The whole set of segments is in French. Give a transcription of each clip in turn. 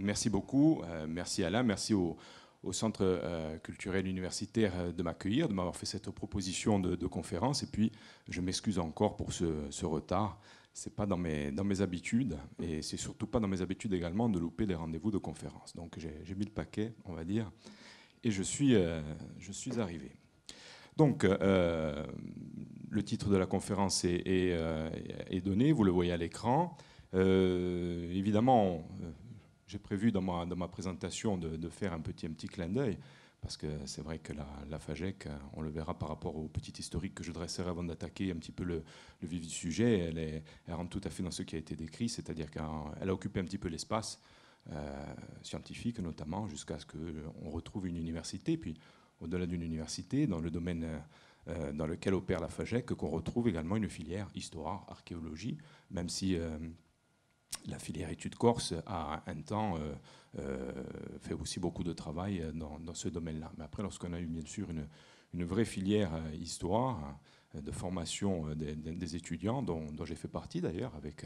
merci beaucoup. Merci Alain, merci au Centre culturel universitaire de m'accueillir, de m'avoir fait cette proposition de conférence. Et puis, je m'excuse encore pour ce retard. Ce n'est pas dans mes habitudes, et c'est surtout pas dans mes habitudes également de louper des rendez-vous de conférence. Donc, j'ai mis le paquet, on va dire, et je suis arrivé. Donc, le titre de la conférence est donné, vous le voyez à l'écran. Évidemment, j'ai prévu dans ma présentation de faire un petit clin d'œil, parce que c'est vrai que la FAGEC, on le verra par rapport au petit historique que je dresserai avant d'attaquer un petit peu le vif du sujet, elle rentre tout à fait dans ce qui a été décrit, c'est-à-dire qu'elle a occupé un petit peu l'espace scientifique notamment, jusqu'à ce qu'on retrouve une université, puis au-delà d'une université, dans le domaine dans lequel opère la FAGEC, qu'on retrouve également une filière histoire, archéologie, même si la filière études corse a un temps fait aussi beaucoup de travail dans ce domaine-là. Mais après, lorsqu'on a eu bien sûr une vraie filière histoire, de formation des étudiants, dont j'ai fait partie d'ailleurs avec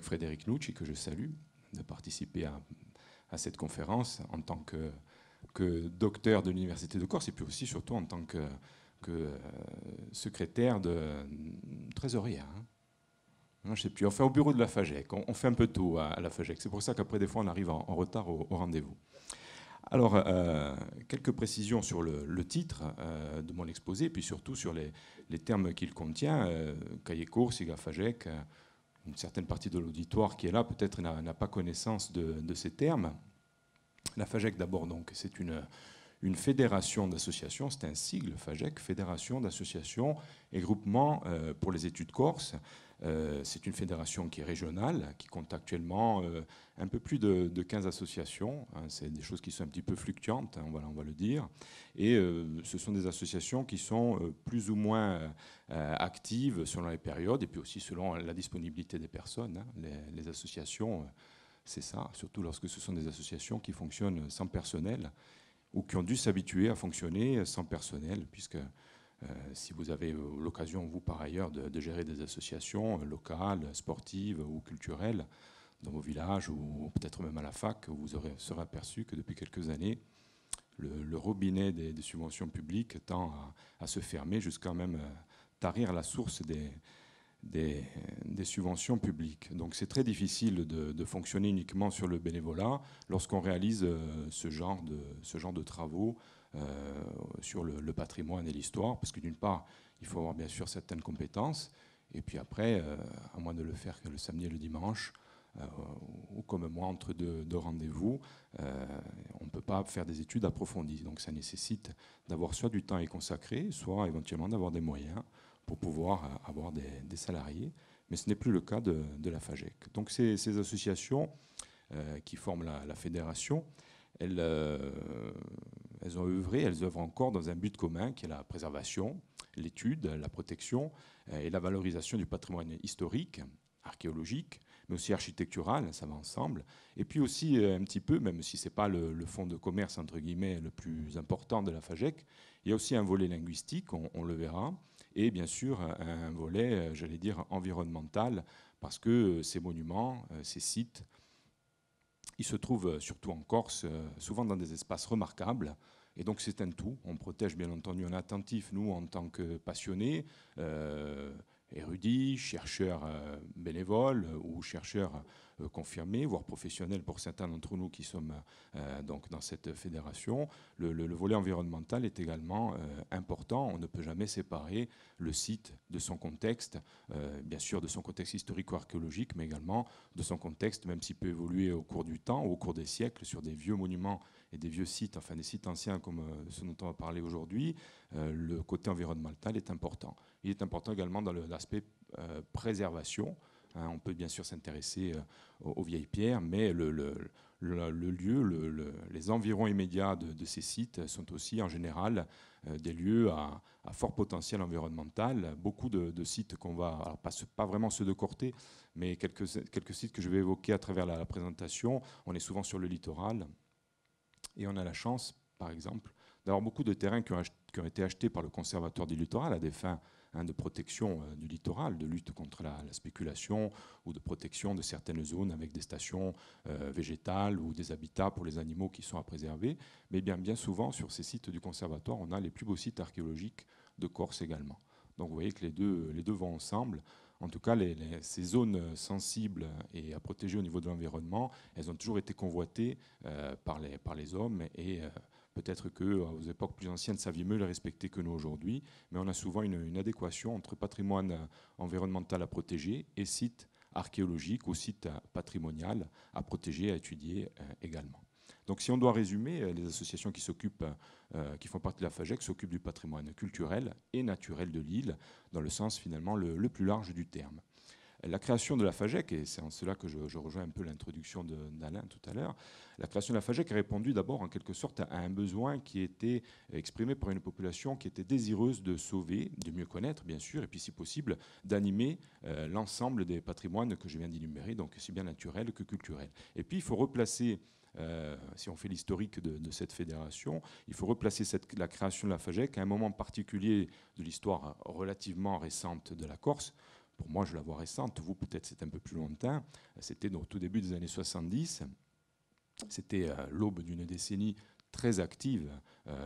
Frédéric Nucci, que je salue, de participer à cette conférence en tant que docteur de l'Université de Corse, et puis aussi surtout en tant que secrétaire de trésorier. Je ne sais plus, enfin au bureau de la FAGEC. On fait un peu tout à la FAGEC. C'est pour ça qu'après, des fois, on arrive en retard au rendez-vous. Alors, quelques précisions sur le titre de mon exposé, puis surtout sur les termes qu'il contient. Cahier court, SIGA FAGEC, une certaine partie de l'auditoire qui est là, peut-être n'a pas connaissance de ces termes. La FAGEC, d'abord, donc, c'est une fédération d'associations, c'est un sigle FAGEC, Fédération d'associations et groupements pour les études corses. C'est une fédération qui est régionale, qui compte actuellement un peu plus de 15 associations. C'est des choses qui sont un petit peu fluctuantes, on va le dire. Et ce sont des associations qui sont plus ou moins actives selon les périodes et puis aussi selon la disponibilité des personnes. Les associations, c'est ça, surtout lorsque ce sont des associations qui fonctionnent sans personnel ou qui ont dû s'habituer à fonctionner sans personnel, puisque si vous avez l'occasion, vous par ailleurs, de gérer des associations locales, sportives ou culturelles dans vos villages ou peut-être même à la fac, vous serez aperçu que depuis quelques années, le robinet des subventions publiques tend à se fermer jusqu'à même tarir la source des subventions publiques. Donc c'est très difficile de fonctionner uniquement sur le bénévolat lorsqu'on réalise ce genre de travaux sur le patrimoine et l'histoire, parce que d'une part, il faut avoir bien sûr certaines compétences, et puis après, à moins de le faire que le samedi et le dimanche, ou comme moi, entre deux rendez-vous, on ne peut pas faire des études approfondies. Donc ça nécessite d'avoir soit du temps à y consacrer, soit éventuellement d'avoir des moyens pour pouvoir avoir des salariés. Mais ce n'est plus le cas de la FAGEC. Donc ces associations qui forment la fédération, elles ont œuvré, elles œuvrent encore dans un but commun qui est la préservation, l'étude, la protection et la valorisation du patrimoine historique, archéologique, mais aussi architectural, ça va ensemble. Et puis aussi un petit peu, même si ce n'est pas le fonds de commerce, entre guillemets, le plus important de la FAGEC, il y a aussi un volet linguistique, on le verra, et bien sûr un volet, j'allais dire, environnemental, parce que ces monuments, ces sites, ils se trouvent surtout en Corse, souvent dans des espaces remarquables. Et donc c'est un tout. On protège bien entendu, on est attentif, nous, en tant que passionnés, érudits, chercheurs bénévoles ou chercheurs confirmés, voire professionnels pour certains d'entre nous qui sommes donc dans cette fédération. Le volet environnemental est également important. On ne peut jamais séparer le site de son contexte, bien sûr de son contexte historico-archéologique, mais également de son contexte, même s'il peut évoluer au cours du temps ou au cours des siècles, sur des vieux monuments et des vieux sites, enfin des sites anciens comme ceux dont on va parler aujourd'hui. Le côté environnemental est important. Il est important également dans l'aspect préservation. On peut bien sûr s'intéresser aux vieilles pierres, mais le lieu, les environs immédiats de ces sites sont aussi en général des lieux à fort potentiel environnemental. Beaucoup de sites qu'on va, alors pas vraiment ceux de Corté, mais quelques sites que je vais évoquer à travers la présentation. On est souvent sur le littoral et on a la chance, par exemple, d'avoir beaucoup de terrains qui ont été achetés par le Conservatoire du littoral à des fins de protection du littoral, de lutte contre la spéculation ou de protection de certaines zones avec des stations végétales ou des habitats pour les animaux qui sont à préserver. Mais bien souvent, sur ces sites du conservatoire, on a les plus beaux sites archéologiques de Corse également. Donc vous voyez que les deux vont ensemble. En tout cas, ces zones sensibles et à protéger au niveau de l'environnement, elles ont toujours été convoitées par les hommes et peut-être qu'aux époques plus anciennes, ça vit mieux les respecter que nous aujourd'hui, mais on a souvent une adéquation entre patrimoine environnemental à protéger et site archéologique ou site patrimonial à protéger, à étudier également. Donc si on doit résumer, les associations qui font partie de la FAGEC s'occupent du patrimoine culturel et naturel de l'île, dans le sens finalement le plus large du terme. La création de la FAGEC, et c'est en cela que je rejoins un peu l'introduction d'Alain tout à l'heure, la création de la FAGEC a répondu d'abord en quelque sorte à un besoin qui était exprimé par une population qui était désireuse de sauver, de mieux connaître bien sûr, et puis si possible d'animer l'ensemble des patrimoines que je viens d'énumérer, donc aussi bien naturels que culturels. Et puis il faut replacer si on fait l'historique de cette fédération, il faut replacer la création de la FAGEC à un moment particulier de l'histoire relativement récente de la Corse. Pour moi, je la vois récente. Vous, peut-être, c'est un peu plus lointain. C'était au tout début des années 70. C'était l'aube d'une décennie très active,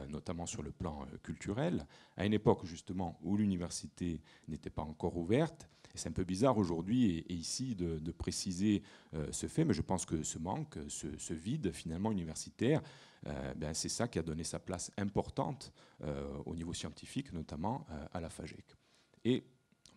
notamment sur le plan culturel, à une époque justement où l'université n'était pas encore ouverte. Et c'est un peu bizarre aujourd'hui et ici de préciser ce fait, mais je pense que ce manque, ce vide finalement universitaire, c'est ça qui a donné sa place importante au niveau scientifique, notamment à la FAGEC. Et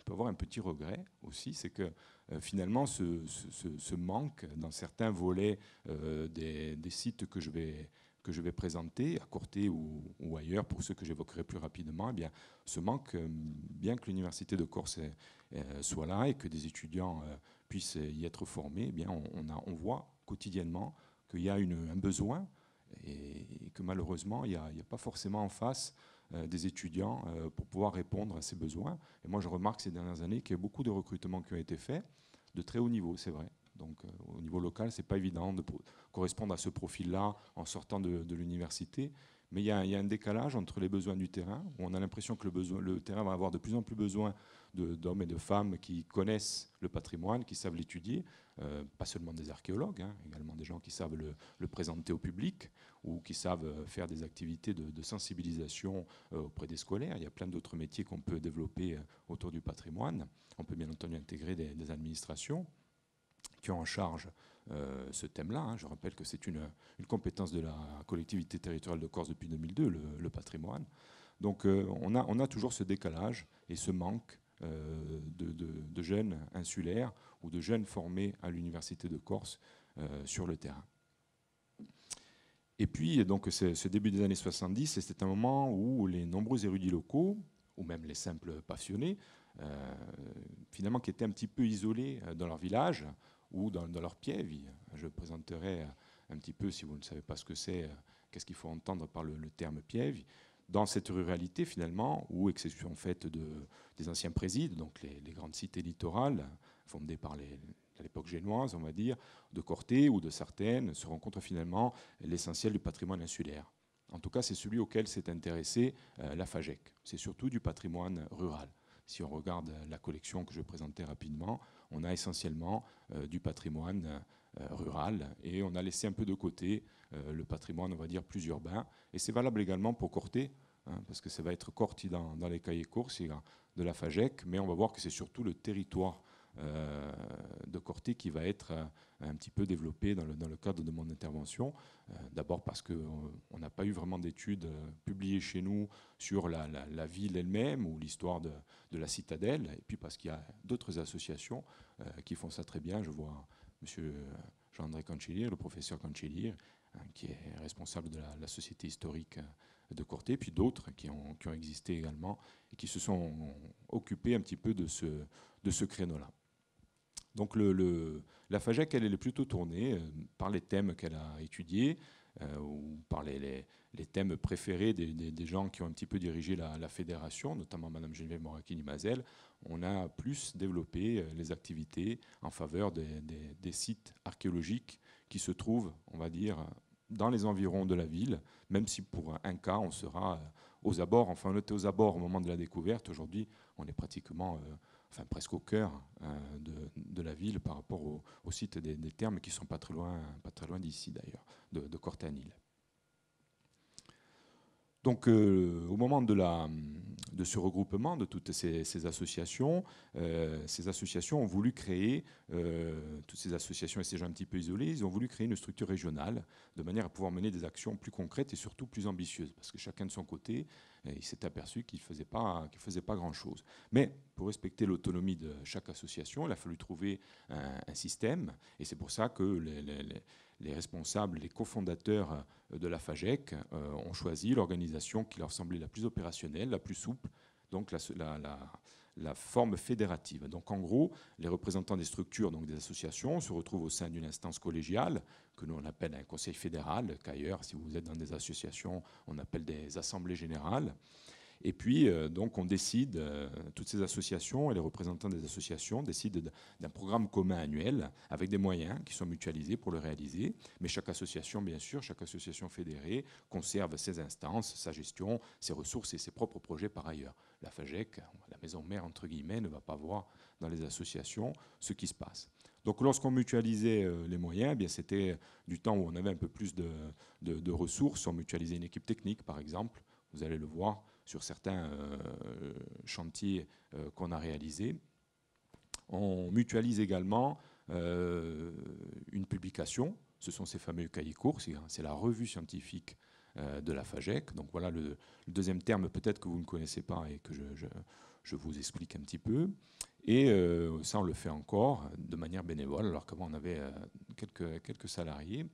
on peut avoir un petit regret aussi, c'est que finalement ce manque dans certains volets des sites que je vais présenter, à Corté ou ailleurs, pour ceux que j'évoquerai plus rapidement, eh bien, ce manque, bien que l'Université de Corse soit là et que des étudiants puissent y être formés, eh bien, on voit quotidiennement qu'il y a un besoin et que malheureusement, il n'y a pas forcément en face des étudiants pour pouvoir répondre à ces besoins. Et moi, je remarque ces dernières années qu'il y a beaucoup de recrutements qui ont été faits, de très haut niveau, c'est vrai. Donc au niveau local, ce n'est pas évident de correspondre à ce profil-là en sortant de l'université. Mais il y a un décalage entre les besoins du terrain, où on a l'impression que le terrain va avoir de plus en plus besoin d'hommes et de femmes qui connaissent le patrimoine, qui savent l'étudier, pas seulement des archéologues, également des gens qui savent le présenter au public ou qui savent faire des activités de sensibilisation auprès des scolaires. Il y a plein d'autres métiers qu'on peut développer autour du patrimoine. On peut bien entendu intégrer des administrations qui ont en charge ce thème-là. Je rappelle que c'est une compétence de la collectivité territoriale de Corse depuis 2002, le patrimoine. Donc on a toujours ce décalage et ce manque de jeunes insulaires ou de jeunes formés à l'université de Corse sur le terrain. Et puis, donc, ce début des années 70, c'est un moment où les nombreux érudits locaux, ou même les simples passionnés, finalement, qui étaient un petit peu isolés dans leur village ou dans leur piève. Je présenterai un petit peu, si vous ne savez pas ce que c'est, qu'est-ce qu'il faut entendre par le terme piève. Dans cette ruralité, finalement, où, exception faite des anciens présides, donc les grandes cités littorales, fondées par à l'époque génoise, on va dire, de Corté ou de Sartène, se rencontre finalement l'essentiel du patrimoine insulaire. En tout cas, c'est celui auquel s'est intéressée la FAGEC. C'est surtout du patrimoine rural. Si on regarde la collection que je vais présenter rapidement, on a essentiellement du patrimoine rural et on a laissé un peu de côté le patrimoine, on va dire, plus urbain. Et c'est valable également pour Corté, parce que ça va être Corti dans les cahiers courses de la FAGEC, mais on va voir que c'est surtout le territoire de Corté qui va être un petit peu développé dans le cadre de mon intervention. D'abord parce qu'on n'a pas eu vraiment d'études publiées chez nous sur la ville elle-même ou l'histoire de la citadelle, et puis parce qu'il y a d'autres associations qui font ça très bien. Je vois M. Jean-André Cancellier, le professeur Cancellier, qui est responsable de la société historique de Corté, puis d'autres qui ont existé également et qui se sont occupés un petit peu de ce créneau-là. Donc la FAGEC, elle est plutôt tournée par les thèmes qu'elle a étudiés ou par les thèmes préférés des gens qui ont un petit peu dirigé la fédération, notamment Mme Geneviève Moracchini-Mazel. On a plus développé les activités en faveur des sites archéologiques qui se trouvent, on va dire, dans les environs de la ville, même si pour un cas, on sera aux abords. Enfin, on était aux abords au moment de la découverte. Aujourd'hui, on est pratiquement, enfin presque au cœur de la ville par rapport au site des thermes qui ne sont pas très loin d'ici d'ailleurs, de Courtanil. Donc, au moment de ce regroupement de toutes ces associations ont voulu créer, toutes ces associations et ces gens un petit peu isolés, ils ont voulu créer une structure régionale de manière à pouvoir mener des actions plus concrètes et surtout plus ambitieuses. Parce que chacun de son côté, il s'est aperçu qu'il ne faisait pas grand-chose. Mais pour respecter l'autonomie de chaque association, il a fallu trouver un système. Et c'est pour ça que les responsables, les cofondateurs de la FAGEC ont choisi l'organisation qui leur semblait la plus opérationnelle, la plus souple, donc la forme fédérative. Donc en gros, les représentants des structures, donc des associations, se retrouvent au sein d'une instance collégiale que nous on appelle un conseil fédéral, qu'ailleurs, si vous êtes dans des associations, on appelle des assemblées générales. Et puis, donc, on décide, toutes ces associations et les représentants des associations décident d'un programme commun annuel avec des moyens qui sont mutualisés pour le réaliser. Mais chaque association, bien sûr, chaque association fédérée conserve ses instances, sa gestion, ses ressources et ses propres projets par ailleurs. La FAGEC, la maison mère, entre guillemets, ne va pas voir dans les associations ce qui se passe. Donc, lorsqu'on mutualisait les moyens, eh bien, c'était du temps où on avait un peu plus de ressources. On mutualisait une équipe technique, par exemple. Vous allez le voir sur certains chantiers qu'on a réalisés. On mutualise également une publication. Ce sont ces fameux cahiers courts. C'est la revue scientifique de la FAGEC. Donc voilà le deuxième terme peut-être que vous ne connaissez pas et que je vous explique un petit peu. Et ça, on le fait encore de manière bénévole, alors qu'avant on avait quelques salariés.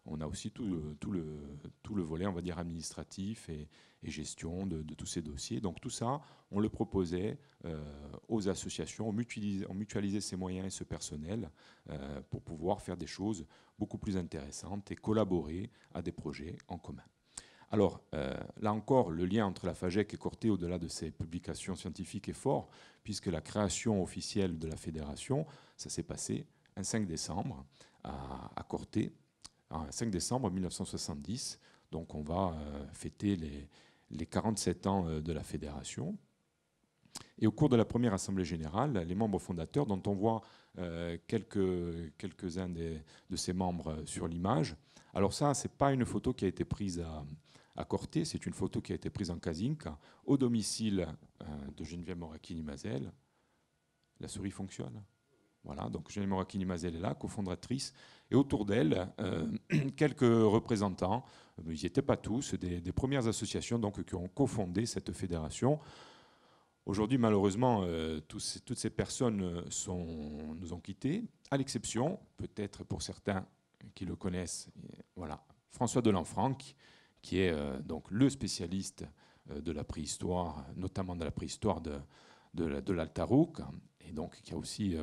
On a aussi tout le volet, on va dire, administratif et gestion de tous ces dossiers. Donc tout ça, on le proposait aux associations, on mutualisait ces moyens et ce personnel pour pouvoir faire des choses beaucoup plus intéressantes et collaborer à des projets en commun. Alors, là encore, le lien entre la FAGEC et Corté, au-delà de ses publications scientifiques, est fort, puisque la création officielle de la fédération, ça s'est passé un 5 décembre à Corté, un 5 décembre 1970. Donc, on va fêter les 47 ans de la fédération. Et au cours de la première assemblée générale, les membres fondateurs, dont on voit quelques-uns de ces membres sur l'image. Alors ça, ce n'est pas une photo qui a été prise à Corté, c'est une photo qui a été prise en Kazinka, au domicile de Geneviève Morakini-Mazel. La souris fonctionne. Voilà, donc Geneviève Morakini-Mazel est là, cofondatrice. Et autour d'elle, quelques représentants, ils n'y étaient pas tous, des premières associations donc, qui ont cofondé cette fédération. Aujourd'hui, malheureusement, toutes ces personnes nous ont quittés, à l'exception, peut-être pour certains qui le connaissent, voilà, François Delanfranc, qui est donc le spécialiste de la préhistoire, notamment de la préhistoire de l'Altarouk, et donc qui a aussi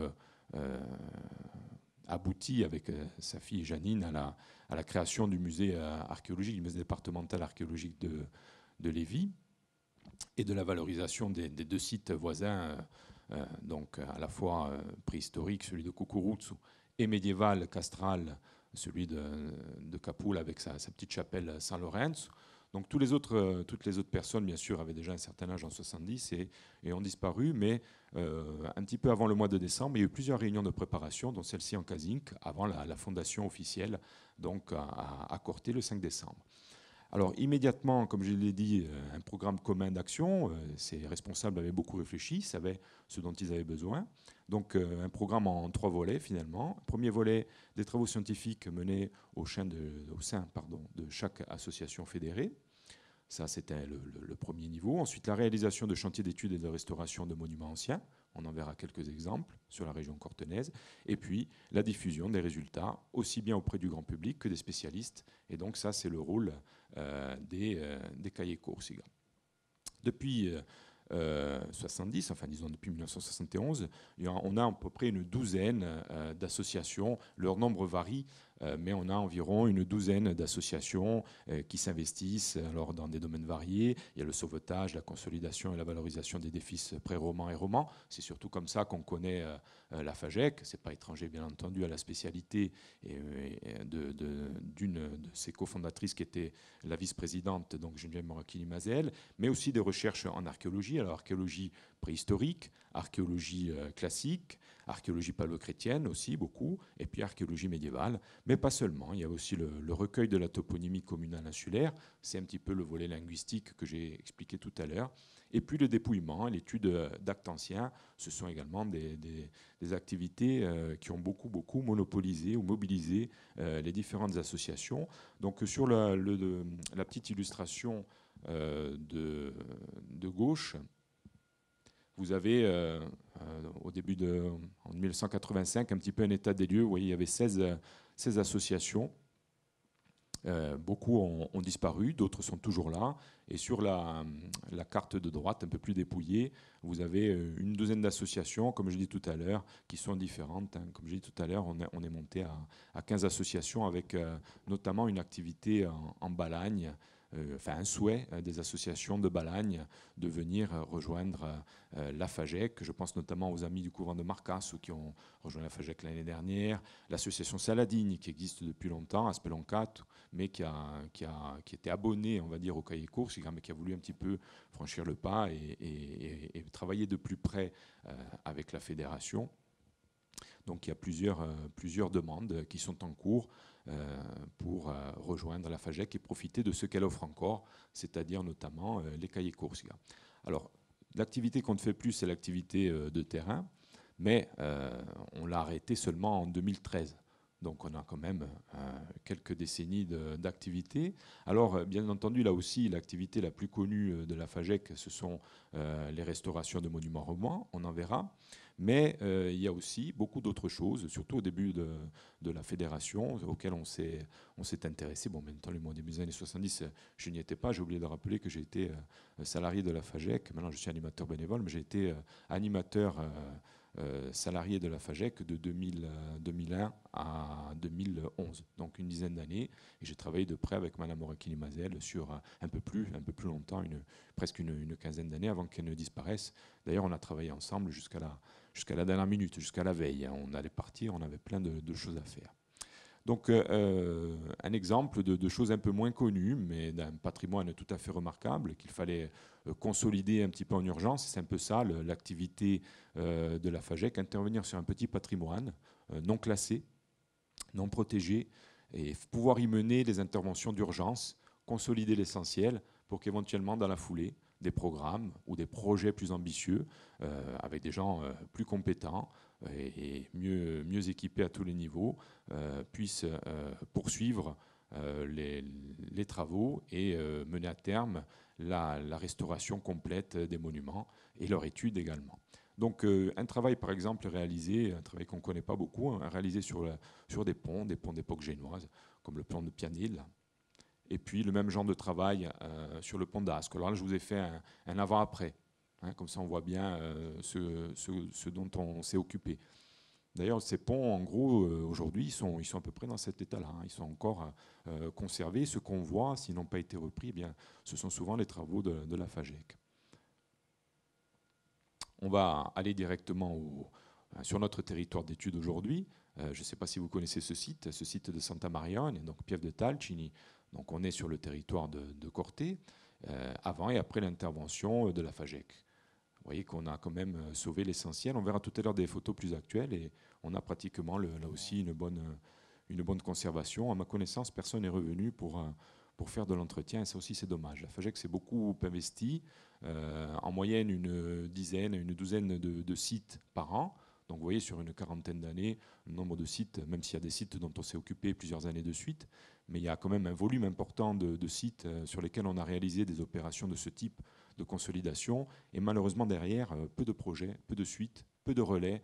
abouti avec sa fille Janine à la création du musée archéologique, du musée départemental archéologique de Lévis, et de la valorisation des deux sites voisins, donc à la fois préhistorique, celui de Cucuruzu, et médiéval, castral, celui de Capoul avec sa petite chapelle Saint-Laurent. Donc toutes les autres personnes, bien sûr, avaient déjà un certain âge en 70 et ont disparu, mais un petit peu avant le mois de décembre, il y a eu plusieurs réunions de préparation, dont celle-ci en Kazink, avant la fondation officielle, donc à Corté le 5 décembre. Alors immédiatement, comme je l'ai dit, un programme commun d'action, ces responsables avaient beaucoup réfléchi, savaient ce dont ils avaient besoin. Donc un programme en 3 volets finalement. Premier volet, des travaux scientifiques menés au sein de chaque association fédérée. Ça, c'était le premier niveau. Ensuite, la réalisation de chantiers d'études et de restauration de monuments anciens. On en verra quelques exemples sur la région cortenaise. Et puis, la diffusion des résultats, aussi bien auprès du grand public que des spécialistes. Et donc, ça, c'est le rôle des cahiers courts. Depuis 70, enfin disons depuis 1971, on a à peu près une douzaine d'associations. Leur nombre varie mais on a environ une douzaine d'associations qui s'investissent alors dans des domaines variés. Il y a le sauvetage, la consolidation et la valorisation des édifices pré-romans et romans. C'est surtout comme ça qu'on connaît la FAGEC. Ce n'est pas étranger, bien entendu, à la spécialité d'une de ses cofondatrices qui était la vice-présidente, donc Geneviève Morakili-Mazel, mais aussi des recherches en archéologie. Alors, archéologie préhistorique, archéologie classique, archéologie paléochrétienne aussi, beaucoup, et puis archéologie médiévale, mais pas seulement. Il y a aussi le recueil de la toponymie communale insulaire, c'est un petit peu le volet linguistique que j'ai expliqué tout à l'heure, et puis le dépouillement, l'étude d'actes anciens, ce sont également des activités qui ont beaucoup monopolisé ou mobilisé les différentes associations. Donc sur la petite illustration de gauche, vous avez, au début en 1985, un petit peu un état des lieux. Vous voyez, il y avait 16 associations. Beaucoup ont disparu, d'autres sont toujours là. Et sur la carte de droite, un peu plus dépouillée, vous avez une douzaine d'associations, comme je dis tout à l'heure, qui sont différentes. Hein. Comme je dis tout à l'heure, on est monté à 15 associations avec notamment une activité en Balagne, enfin un souhait des associations de Balagne de venir rejoindre la FAGEC. Je pense notamment aux amis du couvent de Marcasse qui ont rejoint la FAGEC l'année dernière, l'association Saladine qui existe depuis longtemps à Speloncat, mais qui était abonné, on va dire, au cahier course, mais qui a voulu un petit peu franchir le pas et travailler de plus près avec la fédération. Donc il y a plusieurs demandes qui sont en cours pour rejoindre la FAGEC et profiter de ce qu'elle offre encore, c'est-à-dire notamment les cahiers courses. Alors, l'activité qu'on ne fait plus, c'est l'activité de terrain, mais on l'a arrêtée seulement en 2013. Donc on a quand même quelques décennies d'activité. Alors bien entendu, là aussi, l'activité la plus connue de la FAGEC, ce sont les restaurations de monuments romans, on en verra. Mais il y a aussi beaucoup d'autres choses, surtout au début de la fédération, auxquelles on s'est intéressé. Bon, maintenant, au début des années 70, je n'y étais pas. J'ai oublié de rappeler que j'ai été salarié de la FAGEC. Maintenant, je suis animateur bénévole, mais j'ai été animateur salarié de la FAGEC de 2001 à 2011, donc une dizaine d'années. Et j'ai travaillé de près avec Mme Morakili-Mazel sur un peu plus longtemps, presque une quinzaine d'années avant qu'elle ne disparaisse. D'ailleurs, on a travaillé ensemble jusqu'à la dernière minute, jusqu'à la veille. On allait partir, on avait plein de choses à faire. Donc un exemple de choses un peu moins connues, mais d'un patrimoine tout à fait remarquable qu'il fallait consolider un petit peu en urgence. C'est un peu ça l'activité de la FAGEC, intervenir sur un petit patrimoine non classé, non protégé, et pouvoir y mener des interventions d'urgence, consolider l'essentiel pour qu'éventuellement dans la foulée, des programmes ou des projets plus ambitieux, avec des gens plus compétents et mieux équipés à tous les niveaux, puissent poursuivre les travaux et mener à terme la restauration complète des monuments et leur étude également. Donc un travail par exemple réalisé, un travail qu'on ne connaît pas beaucoup, hein, réalisé sur des ponts d'époque génoise, comme le pont de Pianil, et puis le même genre de travail sur le pont d'Ascq. Alors là, je vous ai fait un avant-après, hein, comme ça on voit bien ce dont on s'est occupé. D'ailleurs, ces ponts, en gros, aujourd'hui, ils sont à peu près dans cet état-là. Hein. Ils sont encore conservés. Ce qu'on voit, s'ils n'ont pas été repris, eh bien, ce sont souvent les travaux de la FAGEC. On va aller directement sur notre territoire d'études aujourd'hui. Je ne sais pas si vous connaissez ce site de Santa Marione, donc Pieve de Talcini. Donc on est sur le territoire de Corté, avant et après l'intervention de la FAGEC. Vous voyez qu'on a quand même sauvé l'essentiel. On verra tout à l'heure des photos plus actuelles et on a pratiquement là aussi une bonne conservation. À ma connaissance, personne n'est revenu pour faire de l'entretien et ça aussi c'est dommage. La FAGEC s'est beaucoup investi, en moyenne une douzaine de sites par an. Donc vous voyez sur une quarantaine d'années, le nombre de sites, même s'il y a des sites dont on s'est occupé plusieurs années de suite, mais il y a quand même un volume important de sites sur lesquels on a réalisé des opérations de ce type de consolidation. Et malheureusement derrière, peu de projets, peu de suites, peu de relais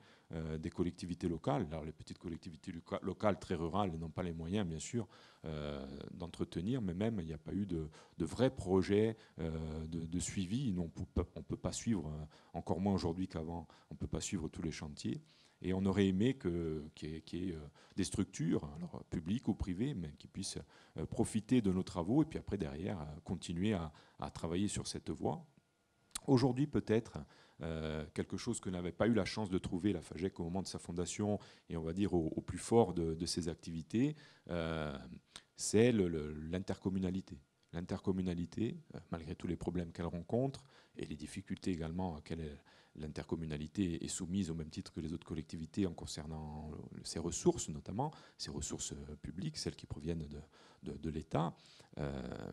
des collectivités locales. Alors les petites collectivités locales très rurales n'ont pas les moyens, bien sûr, d'entretenir, mais même il n'y a pas eu de vrais projets de suivi. On ne peut pas suivre, encore moins aujourd'hui qu'avant, on ne peut pas suivre tous les chantiers. Et on aurait aimé qu'il y ait des structures, alors publiques ou privées, mais qui puissent profiter de nos travaux et puis après, derrière, continuer à travailler sur cette voie. Aujourd'hui, peut-être, quelque chose que n'avait pas eu la chance de trouver la FAGEC au moment de sa fondation et on va dire au plus fort de ses activités, c'est l'intercommunalité. L'intercommunalité, malgré tous les problèmes qu'elle rencontre et les difficultés également auxquelles l'intercommunalité est soumise au même titre que les autres collectivités en concernant ses ressources, notamment ses ressources publiques, celles qui proviennent de l'État.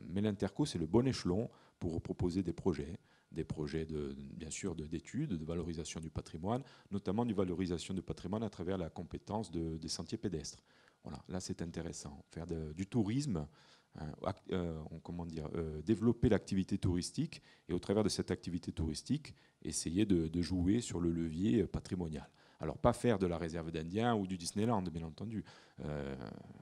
Mais l'interco, c'est le bon échelon pour proposer des projets bien sûr d'études, de valorisation du patrimoine, notamment de valorisation du patrimoine à travers la compétence des sentiers pédestres. Voilà, là c'est intéressant. Faire du tourisme, développer l'activité touristique et au travers de cette activité touristique, essayer de jouer sur le levier patrimonial. Alors pas faire de la réserve d'Indiens ou du Disneyland, bien entendu.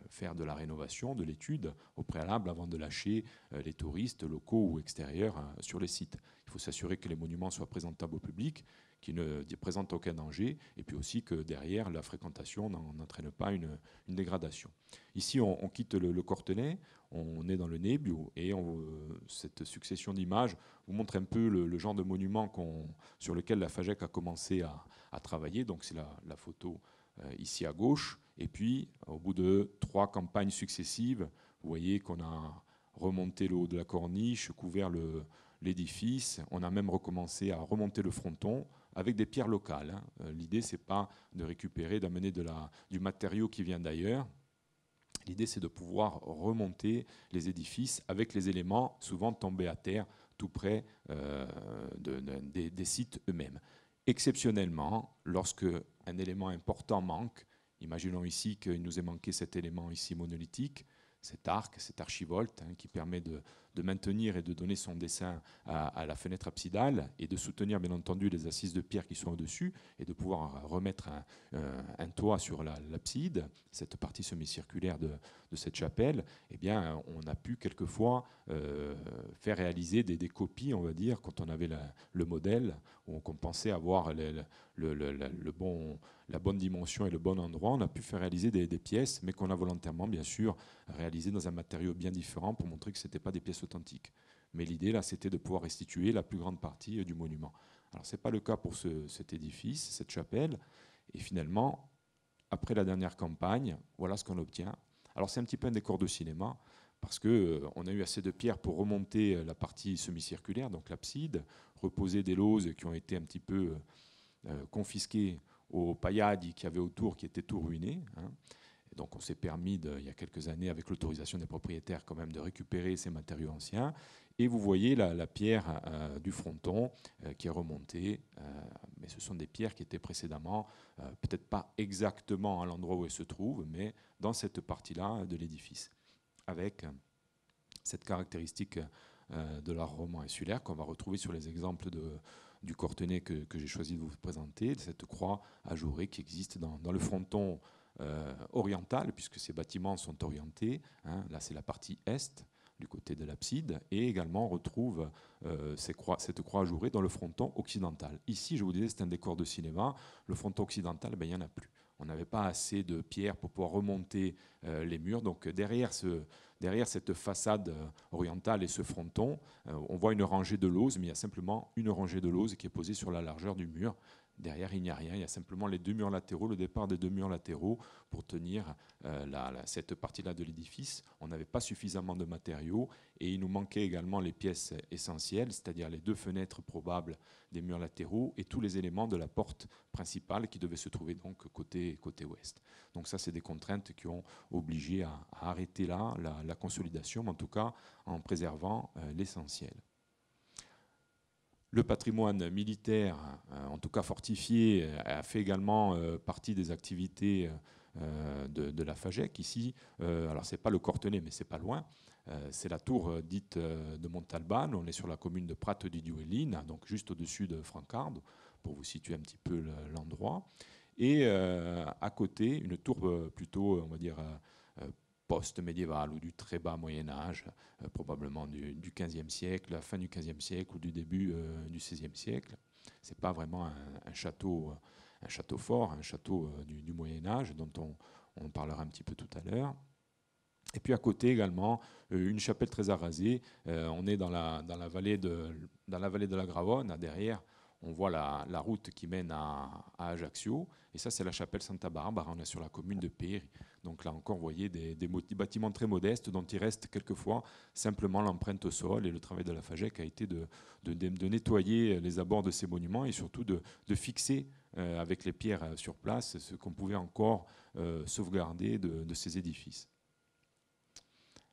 Faire de la rénovation, de l'étude au préalable avant de lâcher les touristes locaux ou extérieurs sur les sites. Il faut s'assurer que les monuments soient présentables au public, qu'ils ne présentent aucun danger, et puis aussi que derrière, la fréquentation n'entraîne pas une dégradation. Ici, on quitte le Cortenay, on est dans le Nebbio, et cette succession d'images vous montre un peu le genre de monument sur lequel la FAGEC a commencé à travailler. Donc c'est la photo ici à gauche. Et puis, au bout de 3 campagnes successives, vous voyez qu'on a remonté le haut de la corniche, couvert l'édifice. On a même recommencé à remonter le fronton avec des pierres locales. L'idée, c'est pas de récupérer, d'amener du matériau qui vient d'ailleurs. L'idée, c'est de pouvoir remonter les édifices avec les éléments souvent tombés à terre tout près des sites eux-mêmes. Exceptionnellement, lorsque un élément important manque, imaginons ici qu'il nous ait manqué cet élément ici monolithique, cet arc, cet archivolte qui permet de maintenir et de donner son dessin à la fenêtre absidale et de soutenir bien entendu les assises de pierre qui sont au-dessus et de pouvoir remettre un toit sur l'abside, cette partie semi-circulaire de cette chapelle, eh bien, on a pu quelquefois faire réaliser des copies, on va dire, quand on avait le modèle, où on pensait avoir la bonne dimension et le bon endroit. On a pu faire réaliser des pièces, mais qu'on a volontairement, bien sûr, réalisées dans un matériau bien différent pour montrer que ce n'étaient pas des pièces authentiques. Mais l'idée, là, c'était de pouvoir restituer la plus grande partie du monument. Alors, ce n'est pas le cas pour cet édifice, cette chapelle. Et finalement, après la dernière campagne, voilà ce qu'on obtient. Alors, c'est un petit peu un décor de cinéma, parce qu'on a eu assez de pierres pour remonter la partie semi-circulaire, donc l'abside, reposer des lauses qui ont été un petit peu confisquées aux paillades qu'il y avait autour, qui étaient tout ruinées. Et donc on s'est permis, il y a quelques années, avec l'autorisation des propriétaires, quand même, de récupérer ces matériaux anciens. Et vous voyez la pierre du fronton qui est remontée, mais ce sont des pierres qui étaient précédemment, peut-être pas exactement à l'endroit où elles se trouvent, mais dans cette partie-là de l'édifice, avec cette caractéristique de l'art roman insulaire qu'on va retrouver sur les exemples du Cortenay que j'ai choisi de vous présenter, de cette croix ajourée qui existe dans le fronton oriental, puisque ces bâtiments sont orientés. Là, c'est la partie est, du côté de l'abside, et également on retrouve cette croix ajourée dans le fronton occidental. Ici, je vous disais, c'est un décor de cinéma. Le fronton occidental, il n'y en a plus. On n'avait pas assez de pierres pour pouvoir remonter les murs. Donc derrière cette façade orientale et ce fronton, on voit une rangée de lauses, mais il y a simplement une rangée de lauses qui est posée sur la largeur du mur. Derrière, il n'y a rien. Il y a simplement les 2 murs latéraux, le départ des 2 murs latéraux pour tenir cette partie-là de l'édifice. On n'avait pas suffisamment de matériaux et il nous manquait également les pièces essentielles, c'est-à-dire les 2 fenêtres probables des murs latéraux et tous les éléments de la porte principale qui devaient se trouver donc côté ouest. Donc ça, c'est des contraintes qui ont obligé à arrêter là la consolidation, mais en tout cas en préservant l'essentiel. Le patrimoine militaire, en tout cas fortifié, a fait également partie des activités de la FAGEC. Ici, alors ce n'est pas le Cortenay, mais c'est pas loin. C'est la tour dite de Montalbán. On est sur la commune de Prat di Duelin, donc juste au-dessus de Francard, pour vous situer un petit peu l'endroit. Et à côté, une tour plutôt, on va dire, post-médiéval ou du très bas Moyen-Âge, probablement du XVe siècle, la fin du XVe siècle ou du début du XVIe siècle. Ce n'est pas vraiment un château un château fort, un château du Moyen-Âge, dont on parlera un petit peu tout à l'heure. Et puis à côté également, une chapelle très arasée. On est dans la vallée de la Gravonne. Derrière, on voit la route qui mène à Ajaccio. Et ça, c'est la chapelle Santa Barbara. On est sur la commune de Péry. Donc là encore, vous voyez des bâtiments très modestes dont il reste quelquefois simplement l'empreinte au sol. Et le travail de la FAGEC a été de nettoyer les abords de ces monuments et surtout de fixer avec les pierres sur place ce qu'on pouvait encore sauvegarder de ces édifices.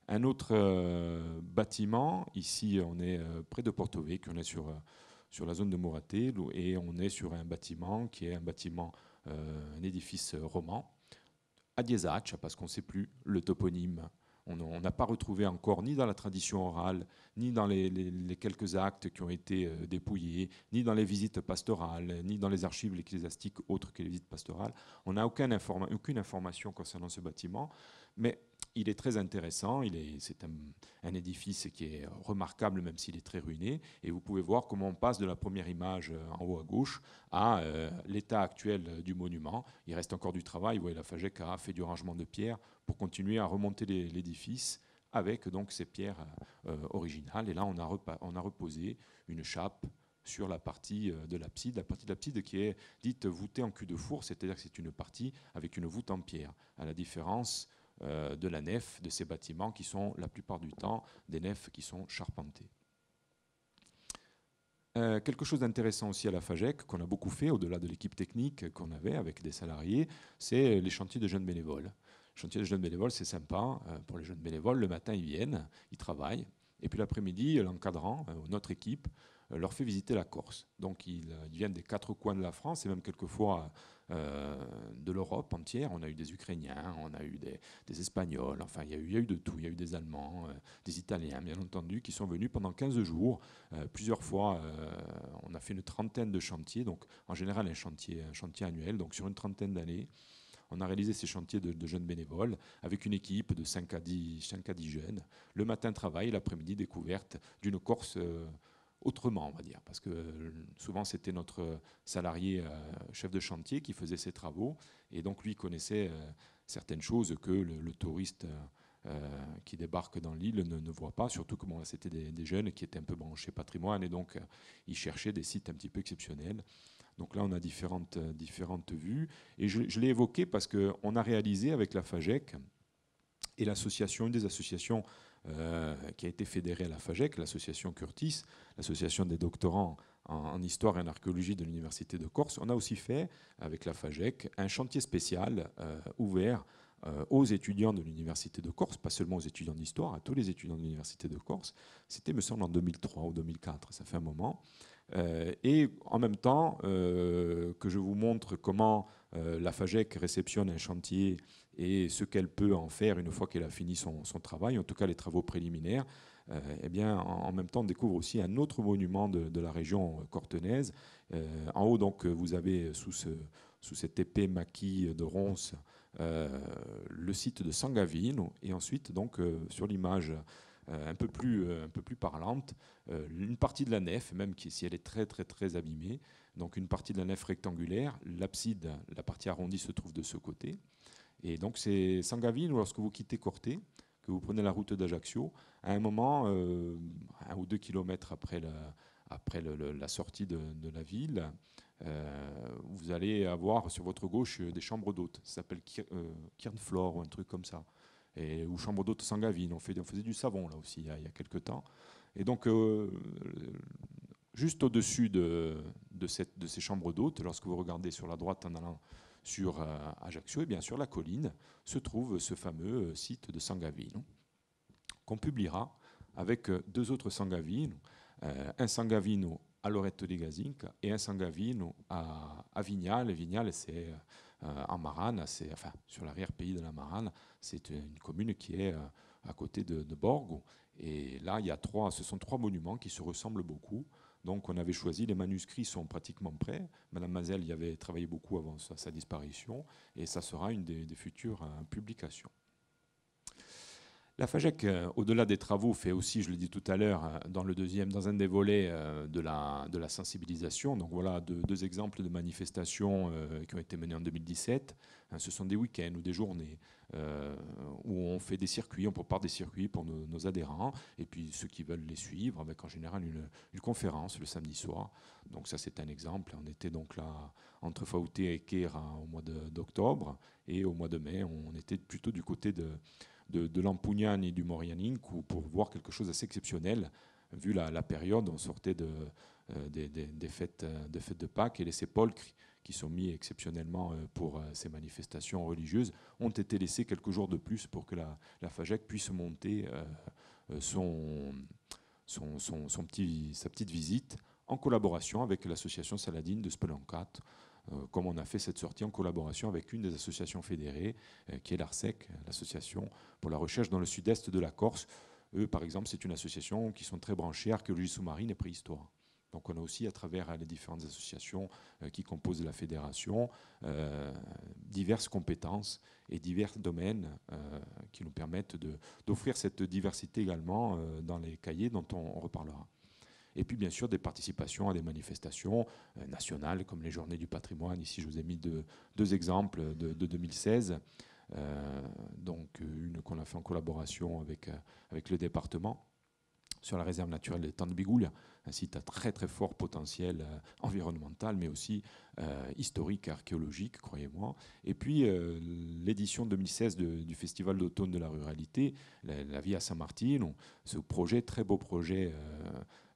Un autre bâtiment, ici on est près de Porto Vecchio, on est sur la zone de Moraté, et on est sur un bâtiment qui est un édifice roman, à Diesaccia, parce qu'on ne sait plus le toponyme. On n'a pas retrouvé encore, ni dans la tradition orale, ni dans les quelques actes qui ont été dépouillés, ni dans les visites pastorales, ni dans les archives ecclésiastiques autres que les visites pastorales. On n'a aucune information concernant ce bâtiment, mais il est très intéressant. C'est un édifice qui est remarquable, même s'il est très ruiné. Et vous pouvez voir comment on passe de la première image en haut à gauche à l'état actuel du monument. Il reste encore du travail. Vous voyez, la FAGEC a fait du rangement de pierres pour continuer à remonter l'édifice avec donc ces pierres originales. Et là, on a reposé une chape sur la partie de l'abside qui est dite voûtée en cul-de-four, c'est-à-dire que c'est une partie avec une voûte en pierre, à la différence de la nef de ces bâtiments qui sont la plupart du temps des nefs qui sont charpentées. Quelque chose d'intéressant aussi à la FAGEC, qu'on a beaucoup fait, au-delà de l'équipe technique qu'on avait avec des salariés, c'est les chantiers de jeunes bénévoles. Les chantiers de jeunes bénévoles, c'est sympa. Pour les jeunes bénévoles, le matin, ils viennent, ils travaillent. Et puis l'après-midi, l'encadrant, notre équipe, leur fait visiter la Corse. Donc ils viennent des 4 coins de la France et même quelquefois de l'Europe entière. On a eu des Ukrainiens, on a eu des Espagnols, enfin il y a eu de tout. Il y a eu des Allemands, des Italiens bien entendu, qui sont venus pendant 15 jours. Plusieurs fois, on a fait une trentaine de chantiers, donc en général un chantier annuel, donc sur une trentaine d'années. On a réalisé ces chantiers de jeunes bénévoles avec une équipe de 5 à 10 jeunes. Le matin, travail, l'après-midi, découverte d'une Corse autrement, on va dire. Parce que souvent, c'était notre salarié chef de chantier qui faisait ces travaux. Et donc, lui connaissait certaines choses que le touriste qui débarque dans l'île ne voit pas. Surtout que bon, c'était des jeunes qui étaient un peu branchés patrimoine. Et donc, ils cherchaient des sites un petit peu exceptionnels. Donc là, on a différentes vues. Et je l'ai évoqué parce qu'on a réalisé avec la FAGEC et l'association, une des associations qui a été fédérée à la FAGEC, l'association Curtis, l'association des doctorants en histoire et en archéologie de l'Université de Corse, on a aussi fait, avec la FAGEC, un chantier spécial ouvert aux étudiants de l'Université de Corse, pas seulement aux étudiants d'histoire, à tous les étudiants de l'Université de Corse. C'était, me semble, en 2003 ou 2004, ça fait un moment. Et en même temps que je vous montre comment la FAGEC réceptionne un chantier et ce qu'elle peut en faire une fois qu'elle a fini son travail, en tout cas les travaux préliminaires, eh bien, en même temps on découvre aussi un autre monument de la région cortenaise. En haut, donc, vous avez sous cette épée maquis de ronces le site de San Gavino, et ensuite, donc, sur l'image un peu plus parlante, une partie de la nef, même si elle est très très très abîmée, donc une partie de la nef rectangulaire, l'abside, la partie arrondie se trouve de ce côté. Et donc c'est San Gavino, lorsque vous quittez Corté, que vous prenez la route d'Ajaccio, à un moment, 1 ou 2 kilomètres après la sortie de la ville, vous allez avoir sur votre gauche des chambres d'hôtes. Ça s'appelle Kirnflor ou un truc comme ça. Ou chambre d'hôtes San Gavino. On faisait du savon là aussi il y a quelques temps. Et donc, juste au-dessus de ces chambres d'hôtes, lorsque vous regardez sur la droite en allant sur Ajaccio, et bien sur la colline, se trouve ce fameux site de San Gavino, qu'on publiera avec 2 autres San Gavino, un San Gavino à Loreto di Gazinca et un San Gavino à Vignale. Vignale, c'est en Marane, enfin, sur l'arrière-pays de la Marane. C'est une commune qui est à côté de Borgo. Et là, ce sont 3 monuments qui se ressemblent beaucoup. Donc on avait choisi, les manuscrits sont pratiquement prêts. Madame Mazel y avait travaillé beaucoup avant sa disparition, et ça sera une des futures publications. La FAGEC, au-delà des travaux, fait aussi, je l'ai dit tout à l'heure, dans un des volets de la sensibilisation. Donc voilà deux exemples de manifestations qui ont été menées en 2017. Ce sont des week-ends ou des journées où on fait des circuits, on prépare des circuits pour nos adhérents, et puis ceux qui veulent les suivre, avec en général une conférence le samedi soir. Donc ça, c'est un exemple. On était donc là entre Faouté et Kera au mois d'octobre, et au mois de mai, on était plutôt du côté de l'Ampugnane et du Morianin pour voir quelque chose d'assez exceptionnel, vu la période. On sortait des fêtes de Pâques, et les sépulcres qui sont mis exceptionnellement pour ces manifestations religieuses ont été laissés quelques jours de plus pour que la FAGEC puisse monter sa petite visite en collaboration avec l'association Saladine de Speloncat, comme on a fait cette sortie en collaboration avec une des associations fédérées, qui est l'ARSEC, l'association pour la recherche dans le sud-est de la Corse. Eux, par exemple, c'est une association qui sont très branchées archéologie sous-marine et préhistoire. Donc on a aussi, à travers les différentes associations qui composent la fédération, diverses compétences et divers domaines qui nous permettent d'offrir cette diversité également dans les cahiers dont on reparlera. Et puis bien sûr des participations à des manifestations nationales comme les Journées du patrimoine. Ici je vous ai mis deux exemples de 2016. Donc une qu'on a fait en collaboration avec le département sur la réserve naturelle des Tanbigoulia, un site à très très fort potentiel environnemental, mais aussi historique et archéologique, croyez-moi. Et puis l'édition 2016 du Festival d'automne de la ruralité, la Vie à Saint-Martin, ce projet, très beau projet,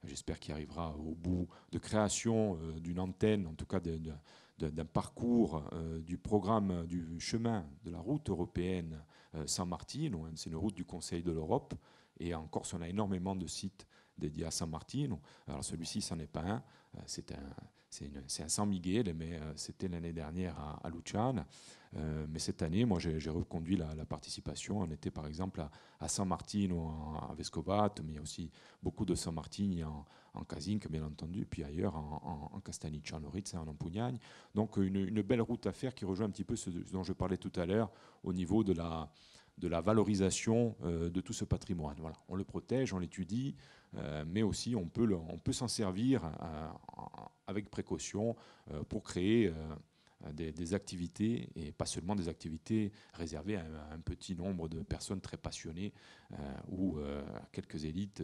j'espère qu'il arrivera au bout, de création d'une antenne, en tout cas d'un parcours du programme du chemin de la route européenne Saint-Martin. C'est une route du Conseil de l'Europe. Et en Corse, on a énormément de sites dédiés à Saint-Martin. Alors celui-ci, ce n'en est pas un. C'est un San Miguel, mais c'était l'année dernière à Luciane. Mais cette année, moi, j'ai reconduit la participation. On était par exemple à San Martino, à Vescovat, mais il y a aussi beaucoup de San Martin en Casinque, bien entendu, puis ailleurs en Castanic, en Loritz, en Ampugnane. Donc une belle route à faire qui rejoint un petit peu ce dont je parlais tout à l'heure au niveau de la valorisation de tout ce patrimoine. Voilà. On le protège, on l'étudie, mais aussi on peut s'en servir avec précaution pour créer des activités, et pas seulement des activités réservées à un petit nombre de personnes très passionnées ou à quelques élites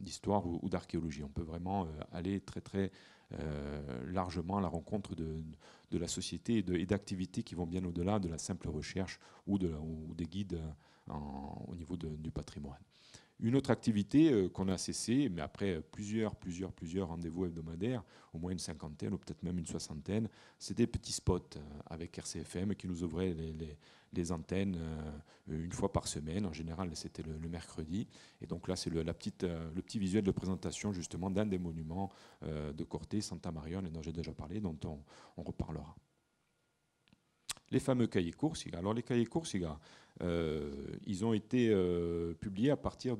d'histoire ou d'archéologie. On peut vraiment aller très très largement à la rencontre de la société et d'activités qui vont bien au-delà de la simple recherche ou des guides au niveau du patrimoine. Une autre activité qu'on a cessée, mais après plusieurs rendez-vous hebdomadaires, au moins une cinquantaine ou peut-être même une soixantaine, c'est des petits spots avec RCFM qui nous ouvraient les antennes une fois par semaine. En général, c'était le mercredi. Et donc là, c'est le petit visuel de présentation justement d'un des monuments de Corté, Santa Marione, dont j'ai déjà parlé, dont on reparlera. Les fameux cahiers Coursiga. Alors les cahiers Coursiga, ils ont été publiés à partir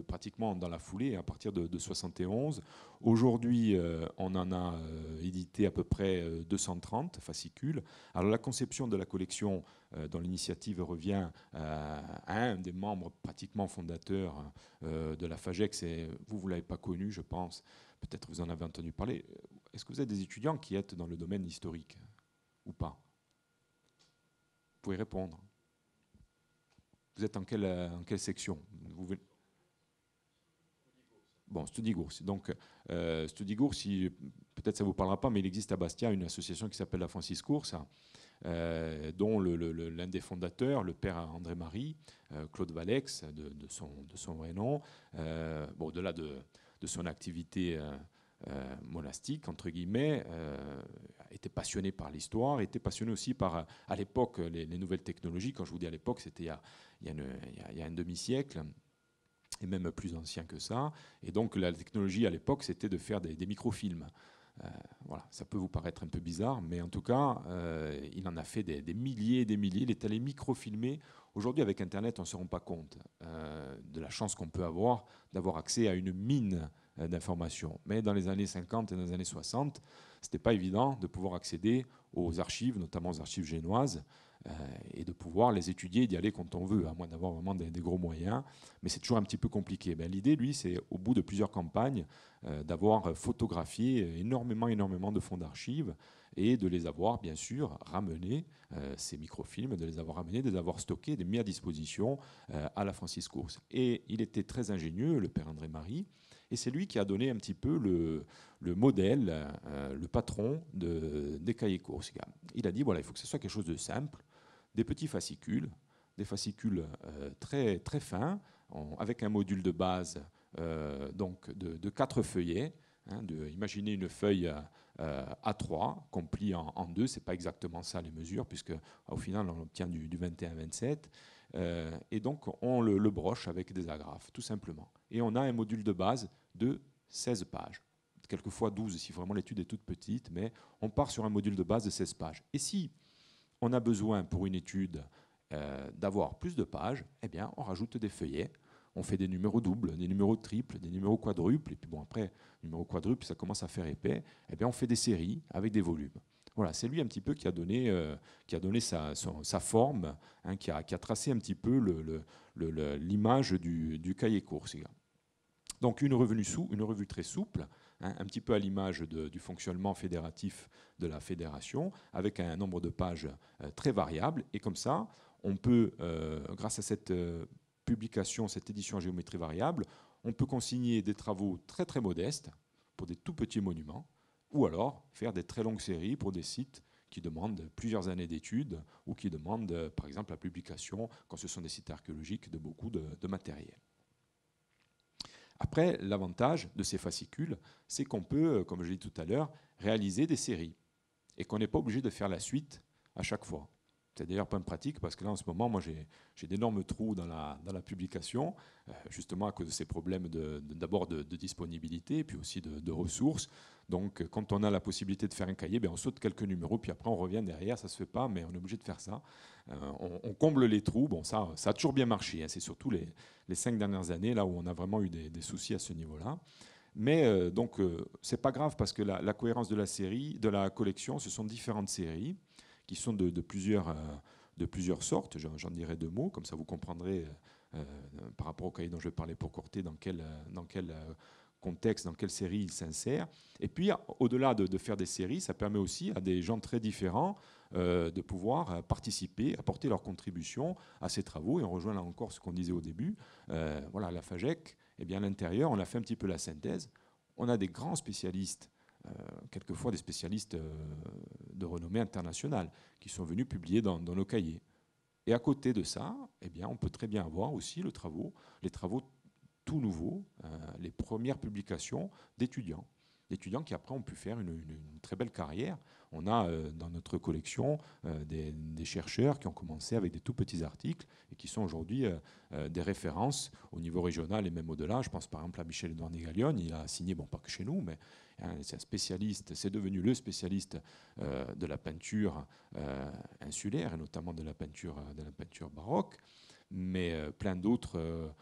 pratiquement dans la foulée, à partir de 71. Aujourd'hui, on en a édité à peu près 230 fascicules. Alors la conception de la collection, dont l'initiative revient à un des membres pratiquement fondateurs de la FAGEC, vous ne l'avez pas connu, je pense, peut-être vous en avez entendu parler. Est-ce que vous êtes des étudiants qui êtes dans le domaine historique ou pas? Vous pouvez répondre. Vous êtes en quelle section? Bon, Studigours. Donc, Studigours, peut-être ça ne vous parlera pas, mais il existe à Bastia une association qui s'appelle la Francis Course, dont l'un des fondateurs, le père André-Marie, Claude Valex, de son vrai nom, au-delà de son activité monastique, entre guillemets, était passionné par l'histoire, était passionné aussi par, à l'époque, les nouvelles technologies. Quand je vous dis à l'époque, c'était il y a un demi-siècle, et même plus ancien que ça. Et donc la technologie à l'époque, c'était de faire des microfilms. Voilà, ça peut vous paraître un peu bizarre, mais en tout cas, il en a fait des milliers et des milliers. Il est allé microfilmer. Aujourd'hui, avec Internet, on ne se rend pas compte de la chance qu'on peut avoir d'avoir accès à une mine d'informations. Mais dans les années 50 et dans les années 60, ce n'était pas évident de pouvoir accéder aux archives, notamment aux archives génoises, et de pouvoir les étudier et d'y aller quand on veut, à moins d'avoir vraiment des gros moyens. Mais c'est toujours un petit peu compliqué. L'idée, lui, c'est au bout de plusieurs campagnes d'avoir photographié énormément de fonds d'archives et de les avoir, bien sûr, ramenés, ces microfilms, de les avoir ramenés, de les avoir stockés, de les mis à disposition à la Francis Course. Et il était très ingénieux, le père André-Marie, et c'est lui qui a donné un petit peu le modèle, le patron des cahiers courses. Il a dit, voilà, il faut que ce soit quelque chose de simple, des petits fascicules, des fascicules très, très fins, avec un module de base donc de 4 feuillets. Imaginez une feuille A3 qu'on plie en deux, c'est pas exactement ça les mesures, puisque au final on obtient du 21-27. Et donc on le broche avec des agrafes, tout simplement. Et on a un module de base de 16 pages. Quelquefois 12 si vraiment l'étude est toute petite, mais on part sur un module de base de 16 pages. Et si on a besoin pour une étude d'avoir plus de pages, eh bien on rajoute des feuillets. On fait des numéros doubles, des numéros triples, des numéros quadruples, et puis bon, après, numéro quadruple, ça commence à faire épais, eh bien on fait des séries avec des volumes. Voilà, c'est lui un petit peu qui a donné sa forme, qui a tracé un petit peu l'image du cahier course. Donc une revue très souple, un petit peu à l'image du fonctionnement fédératif de la fédération, avec un nombre de pages très variable, et comme ça, on peut, grâce à cette publication, cette édition en géométrie variable, on peut consigner des travaux très très modestes pour des tout petits monuments, ou alors faire des très longues séries pour des sites qui demandent plusieurs années d'études ou qui demandent, par exemple, la publication, quand ce sont des sites archéologiques, de beaucoup de matériel. Après, l'avantage de ces fascicules, c'est qu'on peut, comme je l'ai dit tout à l'heure, réaliser des séries et qu'on n'est pas obligé de faire la suite à chaque fois. C'est d'ailleurs pas pratique parce que là, en ce moment, moi, j'ai d'énormes trous dans la publication, justement à cause de ces problèmes d'abord de disponibilité et puis aussi de ressources. Donc, quand on a la possibilité de faire un cahier, on saute quelques numéros, puis après, on revient derrière. Ça ne se fait pas, mais on est obligé de faire ça. On comble les trous. Bon, ça a toujours bien marché. C'est surtout les 5 dernières années, là où on a vraiment eu des soucis à ce niveau-là. Mais donc, c'est pas grave parce que la cohérence de la série, de la collection, ce sont différentes séries qui sont de plusieurs sortes. J'en dirai 2 mots, comme ça vous comprendrez par rapport au cahier dont je vais parler pour Corté dans quel contexte, dans quelle série il s'insère. Et puis, au-delà de faire des séries, ça permet aussi à des gens très différents de pouvoir participer, apporter leur contribution à ces travaux. Et on rejoint là encore ce qu'on disait au début. Voilà, la FAGEC, eh bien, à l'intérieur, on a fait un petit peu la synthèse. On a des grands spécialistes, quelquefois des spécialistes de renommée internationale, qui sont venus publier dans nos cahiers. Et à côté de ça, eh bien, on peut très bien avoir aussi les travaux tout nouveaux, les premières publications d'étudiants qui après ont pu faire une très belle carrière. On a dans notre collection des chercheurs qui ont commencé avec des tout petits articles et qui sont aujourd'hui des références au niveau régional et même au-delà. Je pense par exemple à Michel-Édouard Négalionne, il a signé, bon pas que chez nous, mais c'est un spécialiste, c'est devenu le spécialiste de la peinture insulaire et notamment de la peinture baroque, mais plein d'autres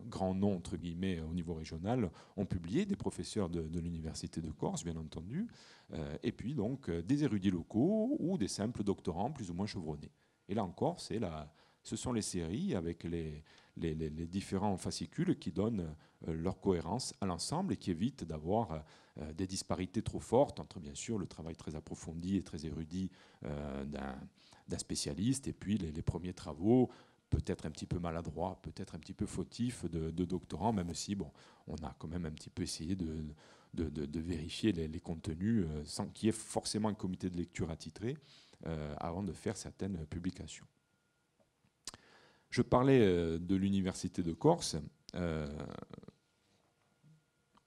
grands noms, entre guillemets, au niveau régional, ont publié, des professeurs de l'Université de Corse, bien entendu, et puis donc des érudits locaux ou des simples doctorants plus ou moins chevronnés. Et là encore, ce sont les séries avec les différents fascicules qui donnent leur cohérence à l'ensemble et qui évitent d'avoir des disparités trop fortes entre, bien sûr, le travail très approfondi et très érudit d'un spécialiste et puis les premiers travaux peut-être un petit peu maladroit, peut-être un petit peu fautif de doctorants, même si bon, on a quand même un petit peu essayé de vérifier les contenus sans qu'il y ait forcément un comité de lecture attitré avant de faire certaines publications. Je parlais de l'Université de Corse.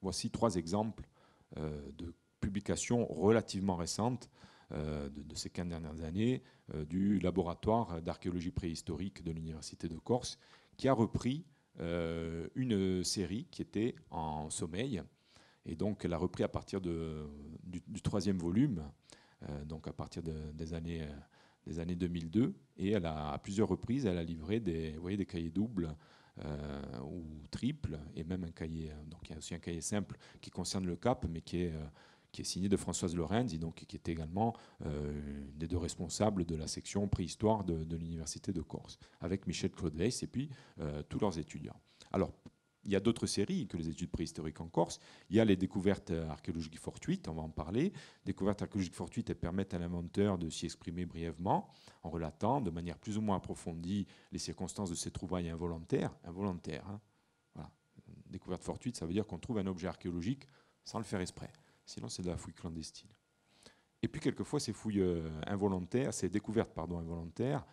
Voici 3 exemples de publications relativement récentes de ces 15 dernières années du laboratoire d'archéologie préhistorique de l'Université de Corse, qui a repris une série qui était en sommeil. Et donc, elle a repris à partir du 3e volume, donc à partir des années 2002. Et elle a, à plusieurs reprises, elle a livré des cahiers doubles ou triples, et même un cahier. Donc, il y a aussi un cahier simple qui concerne le Cap, mais qui qui est signé de Françoise Lorenz, donc, qui était également des deux responsables de la section préhistoire de l'Université de Corse, avec Michel Claude Weiss et puis tous leurs étudiants. Alors, il y a d'autres séries que les études préhistoriques en Corse. Il y a les découvertes archéologiques fortuites, on va en parler. Découvertes archéologiques fortuites, elles permettent à l'inventeur de s'y exprimer brièvement, en relatant de manière plus ou moins approfondie les circonstances de ces trouvailles involontaires. Involontaires, hein. Voilà. Découverte fortuite, ça veut dire qu'on trouve un objet archéologique sans le faire exprès. Sinon, c'est de la fouille clandestine. Et puis, quelquefois, ces fouilles involontaires, ces découvertes involontaires,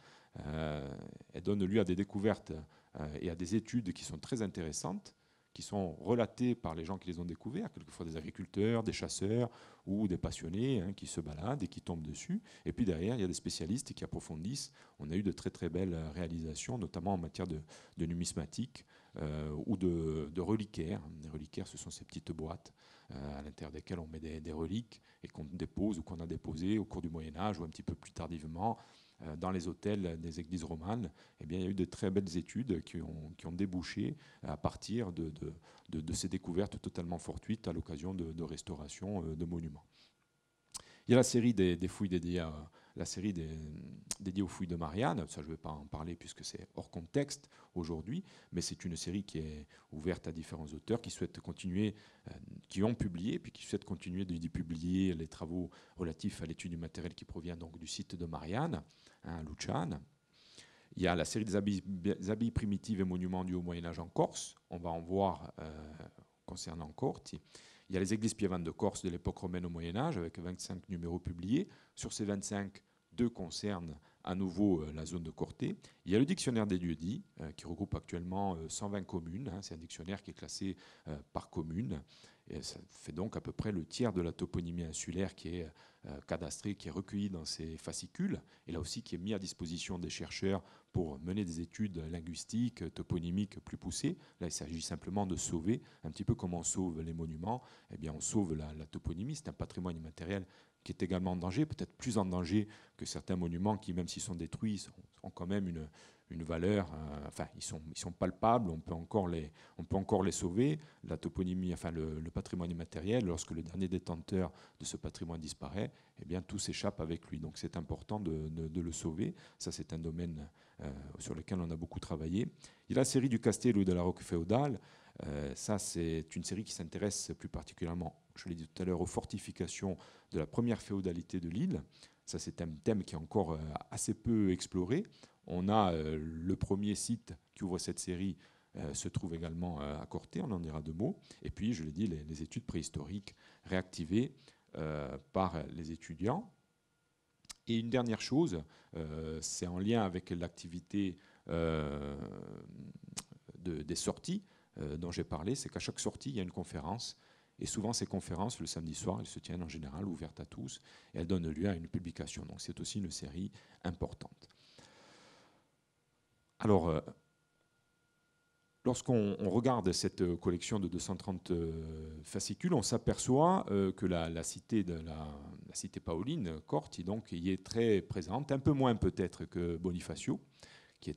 elles donnent lieu à des découvertes et à des études qui sont très intéressantes, qui sont relatées par les gens qui les ont découverts, quelquefois des agriculteurs, des chasseurs ou des passionnés qui se baladent et qui tombent dessus. Et puis derrière, il y a des spécialistes qui approfondissent. On a eu de très très belles réalisations, notamment en matière de numismatique ou de reliquaires. Les reliquaires, ce sont ces petites boîtes à l'intérieur desquelles on met des reliques et qu'on dépose ou qu'on a déposées au cours du Moyen-Âge ou un petit peu plus tardivement dans les hôtels des églises romanes. Eh bien, il y a eu de très belles études qui ont débouché à partir de ces découvertes totalement fortuites à l'occasion de restauration de monuments. Il y a la série des fouilles dédiées aux fouilles de Marianne. Ça, je ne vais pas en parler puisque c'est hors contexte aujourd'hui, mais c'est une série qui est ouverte à différents auteurs qui souhaitent continuer, qui ont publié, puis qui souhaitent continuer d'y publier les travaux relatifs à l'étude du matériel qui provient donc du site de Marianne, à Luciane. Il y a la série des abbayes primitives et monuments du Haut Moyen-Âge en Corse. On va en voir concernant Corti. Il y a les églises piévannes de Corse de l'époque romaine au Moyen-Âge, avec 25 numéros publiés. Sur ces 25, 2 concernent à nouveau la zone de Corté. Il y a le dictionnaire des lieux-dits, qui regroupe actuellement 120 communes. C'est un dictionnaire qui est classé par commune. Et ça fait donc à peu près le tiers de la toponymie insulaire qui est cadastrée, qui est recueillie dans ces fascicules, et là aussi qui est mis à disposition des chercheurs pour mener des études linguistiques, toponymiques plus poussées. Là, il s'agit simplement de sauver, un petit peu comme on sauve les monuments, eh bien, on sauve la toponymie. C'est un patrimoine immatériel qui est également en danger, peut-être plus en danger que certains monuments qui, même s'ils sont détruits, ont quand même une valeur, enfin, ils sont palpables, on peut encore les sauver. La toponymie, enfin, le patrimoine immatériel, lorsque le dernier détenteur de ce patrimoine disparaît, eh bien, tout s'échappe avec lui. Donc, c'est important de le sauver. Ça, c'est un domaine sur lequel on a beaucoup travaillé. Il y a la série du Castello de la Roque féodale. Ça, c'est une série qui s'intéresse plus particulièrement, je l'ai dit tout à l'heure, aux fortifications de la première féodalité de l'île. Ça, c'est un thème qui est encore assez peu exploré. On a le premier site qui ouvre cette série se trouve également à Corté, on en dira 2 mots. Et puis, je l'ai dit, les études préhistoriques réactivées par les étudiants. Et une dernière chose, c'est en lien avec l'activité des sorties dont j'ai parlé, c'est qu'à chaque sortie, il y a une conférence. Et souvent, ces conférences, le samedi soir, elles se tiennent en général ouvertes à tous et elles donnent lieu à une publication. Donc, c'est aussi une série importante. Alors, lorsqu'on regarde cette collection de 230 fascicules, on s'aperçoit que la cité paoline, Corti, donc, y est très présente, un peu moins peut-être que Bonifacio, qui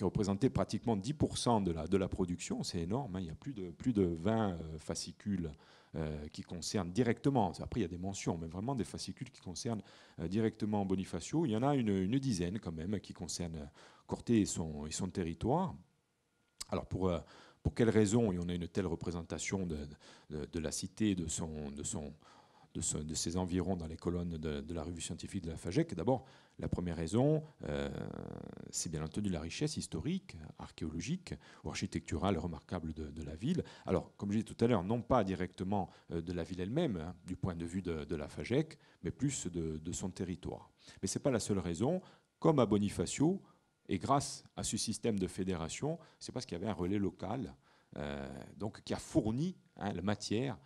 représentait pratiquement 10% de la production. C'est énorme, hein. Il y a plus de 20 fascicules qui concernent directement, après il y a des mentions, mais vraiment des fascicules qui concernent directement Bonifacio. Il y en a une dizaine quand même qui concernent Corté et son territoire. Alors pour quelles raisons on a une telle représentation de la cité, de ses environs dans les colonnes de la revue scientifique de la FAGEC? D'abord, la première raison, c'est bien entendu la richesse historique, archéologique ou architecturale remarquable de la ville. Alors, comme je disais tout à l'heure, non pas directement de la ville elle-même, hein, du point de vue de la FAGEC, mais plus de son territoire. Mais ce n'est pas la seule raison. Comme à Bonifacio, et grâce à ce système de fédération, c'est parce qu'il y avait un relais local donc, qui a fourni la matière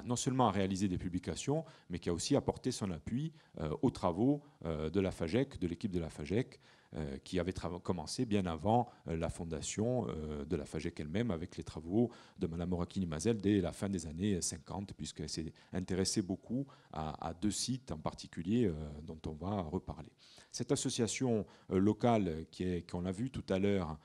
non seulement à réaliser des publications, mais qui a aussi apporté son appui aux travaux de la FAGEC, de l'équipe de la FAGEC, qui avait commencé bien avant la fondation de la FAGEC elle-même, avec les travaux de Mme Morakini-Mazel dès la fin des années 50, puisqu'elle s'est intéressée beaucoup à 2 sites en particulier dont on va reparler. Cette association locale, qu'on a vue tout à l'heure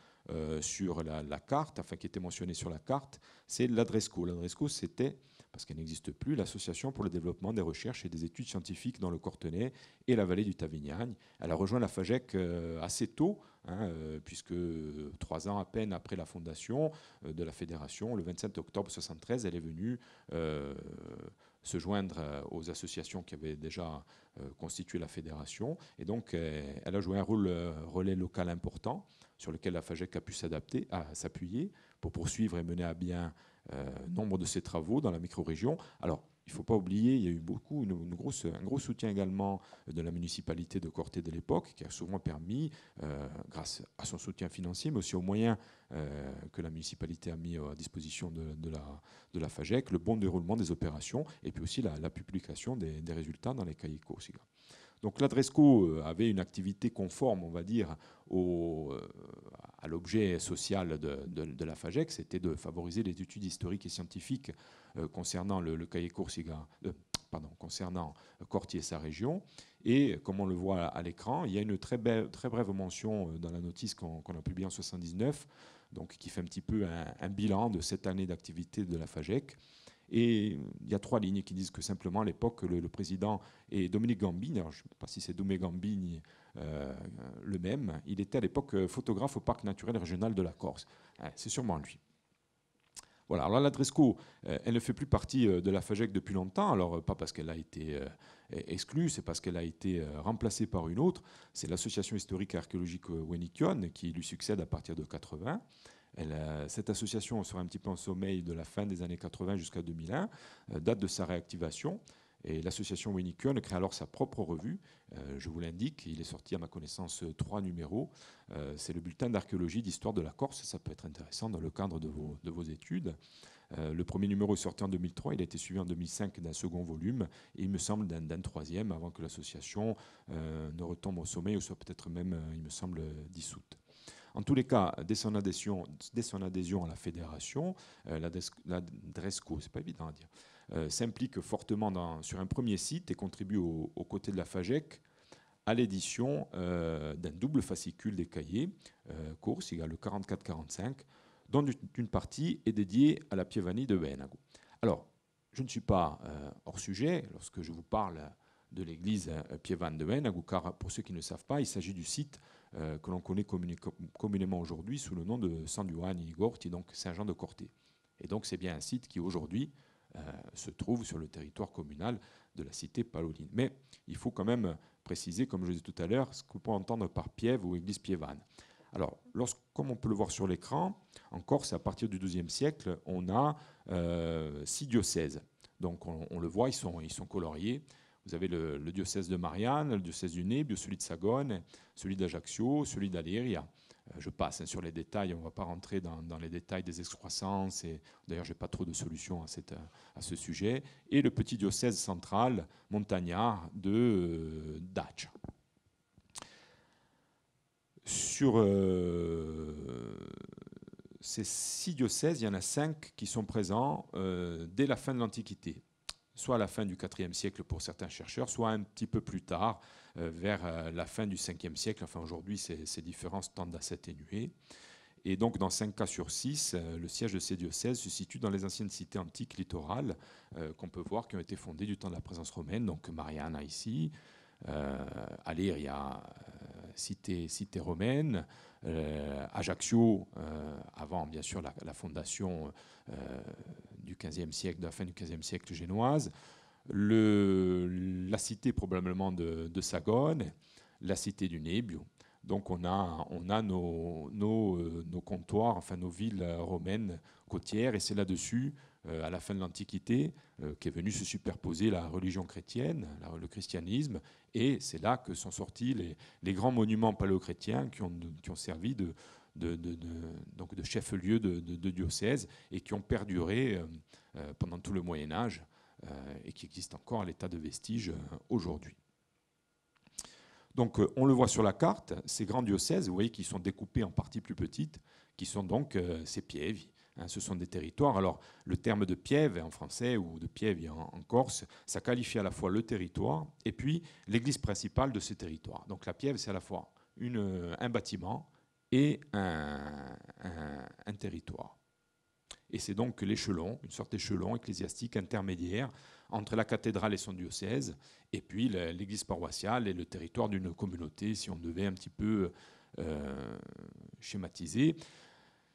sur la carte, enfin qui était mentionnée sur la carte, c'est l'Adresco. L'Adresco, c'était parce qu'elle n'existe plus, l'Association pour le développement des recherches et des études scientifiques dans le Cortenay et la vallée du Tavignagne. Elle a rejoint la FAGEC assez tôt, puisque 3 ans à peine après la fondation de la fédération, le 27 octobre 1973, elle est venue se joindre aux associations qui avaient déjà constitué la fédération. Et donc, elle a joué un rôle relais local important sur lequel la FAGEC a pu s'appuyer pour poursuivre et mener à bien nombre de ses travaux dans la micro-région. Alors, il ne faut pas oublier, il y a eu un gros soutien également de la municipalité de Corté de l'époque, qui a souvent permis, grâce à son soutien financier, mais aussi aux moyens que la municipalité a mis à disposition de la FAGEC, le bon déroulement des opérations, et puis aussi la publication des résultats dans les cahiers COSIGA. Donc l'Adresco avait une activité conforme, on va dire, à l'objet social de la FAGEC, c'était de favoriser les études historiques et scientifiques concernant le cahier Corsica, concernant Corti et sa région. Et comme on le voit à l'écran, il y a une très brève mention dans la notice qu'on a publiée en 1979, donc qui fait un petit peu un bilan de cette année d'activité de la FAGEC. Et il y a 3 lignes qui disent que simplement à l'époque, le président est Dominique Gambini. Alors, je ne sais pas si c'est Domé Gambini le même. Il était à l'époque photographe au Parc naturel régional de la Corse. C'est sûrement lui. Voilà, alors l'Adresco, elle ne fait plus partie de la FAGEC depuis longtemps. Alors, pas parce qu'elle a été exclue, c'est parce qu'elle a été remplacée par une autre. C'est l'Association historique et archéologique Wenikion qui lui succède à partir de 80. Cette association sera un petit peu en sommeil de la fin des années 80 jusqu'à 2001, date de sa réactivation. Et l'association Wenikion crée alors sa propre revue. Je vous l'indique, il est sorti à ma connaissance 3 numéros. C'est le bulletin d'archéologie d'histoire de la Corse. Ça peut être intéressant dans le cadre de vos études. Le premier numéro est sorti en 2003. Il a été suivi en 2005 d'un second volume. Et il me semble d'un troisième avant que l'association ne retombe au sommeil ou soit peut-être même, il me semble, dissoute. En tous les cas, dès son adhésion à la fédération, l'Adresco, c'est pas évident à dire, s'implique fortement sur un premier site et contribue aux côtés de la FAGEC à l'édition d'un double fascicule des cahiers, course, le 44-45, dont une partie est dédiée à la Pievanie de Venago. Alors, je ne suis pas hors sujet lorsque je vous parle de l'église piévane de Venago, car pour ceux qui ne le savent pas, il s'agit du site que l'on connaît communément aujourd'hui sous le nom de San Giovanni Gorti, donc Saint-Jean de Corté. Et donc c'est bien un site qui aujourd'hui se trouve sur le territoire communal de la cité paloline. Mais il faut quand même préciser, comme je disais tout à l'heure, ce qu'on peut entendre par piève ou église piévane. Alors, comme on peut le voir sur l'écran, en Corse, à partir du XIIe siècle, on a 6 diocèses. Donc on le voit, ils sont coloriés. Vous avez le diocèse de Marianne, le diocèse du Nebbio, celui de Sagone, celui d'Ajaccio, celui d'Aléria. Je passe sur les détails, on ne va pas rentrer dans les détails des excroissances. D'ailleurs, je n'ai pas trop de solutions à ce sujet. Et le petit diocèse central montagnard de Dacia. Sur ces 6 diocèses, il y en a 5 qui sont présents dès la fin de l'Antiquité, soit à la fin du IVe siècle pour certains chercheurs, soit un petit peu plus tard, vers la fin du Ve siècle. Enfin, aujourd'hui, ces différences tendent à s'atténuer. Et donc, dans 5 cas sur 6, le siège de ces diocèses se situe dans les anciennes cités antiques littorales qu'on peut voir, qui ont été fondées du temps de la présence romaine. Donc, Mariana ici, Aléria, cité romaine, Ajaccio, avant bien sûr la fondation du XVe siècle, de la fin du XVe siècle génoise, la cité probablement de Sagone, la cité du Nebbio. Donc on a nos comptoirs, enfin nos villes romaines côtières, et c'est là-dessus, à la fin de l'Antiquité, qu'est venue se superposer la religion chrétienne, le christianisme, et c'est là que sont sortis les grands monuments paléochrétiens qui ont servi de chef-lieu de diocèse et qui ont perduré pendant tout le Moyen-Âge et qui existent encore à l'état de vestige aujourd'hui. Donc on le voit sur la carte, ces grands diocèses, vous voyez qu'ils sont découpés en parties plus petites, qui sont donc ces pièves. Ce sont des territoires. Alors un terme de piève en français ou de piève en Corse, ça qualifie à la fois le territoire et puis l'église principale de ce territoire. Donc la piève, c'est à la fois un bâtiment et un territoire. Et c'est donc l'échelon, une sorte d'échelon ecclésiastique intermédiaire entre la cathédrale et son diocèse, et puis l'église paroissiale et le territoire d'une communauté, si on devait un petit peu schématiser.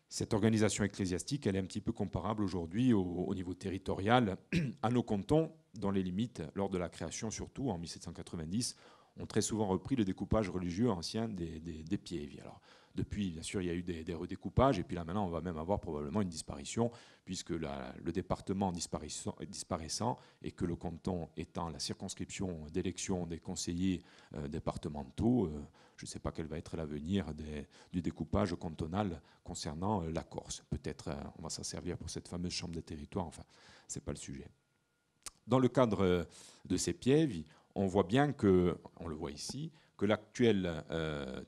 Cette organisation ecclésiastique, elle est un petit peu comparable aujourd'hui au niveau territorial à nos cantons, dont les limites, lors de la création surtout en 1790, ont très souvent repris le découpage religieux ancien des pièves. Alors, depuis, bien sûr, il y a eu des redécoupages, et puis là maintenant, on va même avoir probablement une disparition, puisque le département disparaissant, et que le canton étant la circonscription d'élection des conseillers départementaux, je ne sais pas quel va être l'avenir du découpage cantonal concernant la Corse. Peut-être on va s'en servir pour cette fameuse chambre des territoires, enfin, ce n'est pas le sujet. Dans le cadre de ces pièves, on voit bien que, on le voit ici, que l'actuel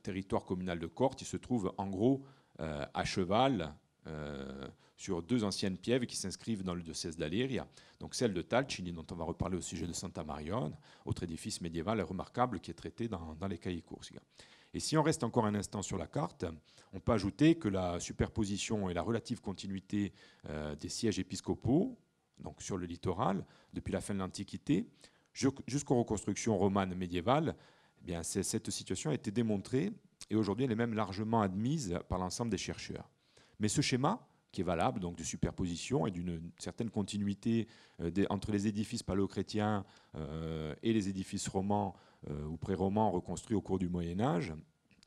territoire communal de Corte, il se trouve en gros à cheval sur deux anciennes pièves qui s'inscrivent dans le diocèse d'Aléria. Donc celle de Talcini, dont on va reparler au sujet de Santa Marione, autre édifice médiéval remarquable qui est traité dans les cahiers Corsica. Et si on reste encore un instant sur la carte, on peut ajouter que la superposition et la relative continuité des sièges épiscopaux, donc sur le littoral, depuis la fin de l'Antiquité, jusqu'aux reconstructions romanes médiévales, eh bien, cette situation a été démontrée et aujourd'hui elle est même largement admise par l'ensemble des chercheurs. Mais ce schéma, qui est valable, donc de superposition et d'une certaine continuité entre les édifices paléochrétiens et les édifices romans ou pré-romans reconstruits au cours du Moyen-Âge,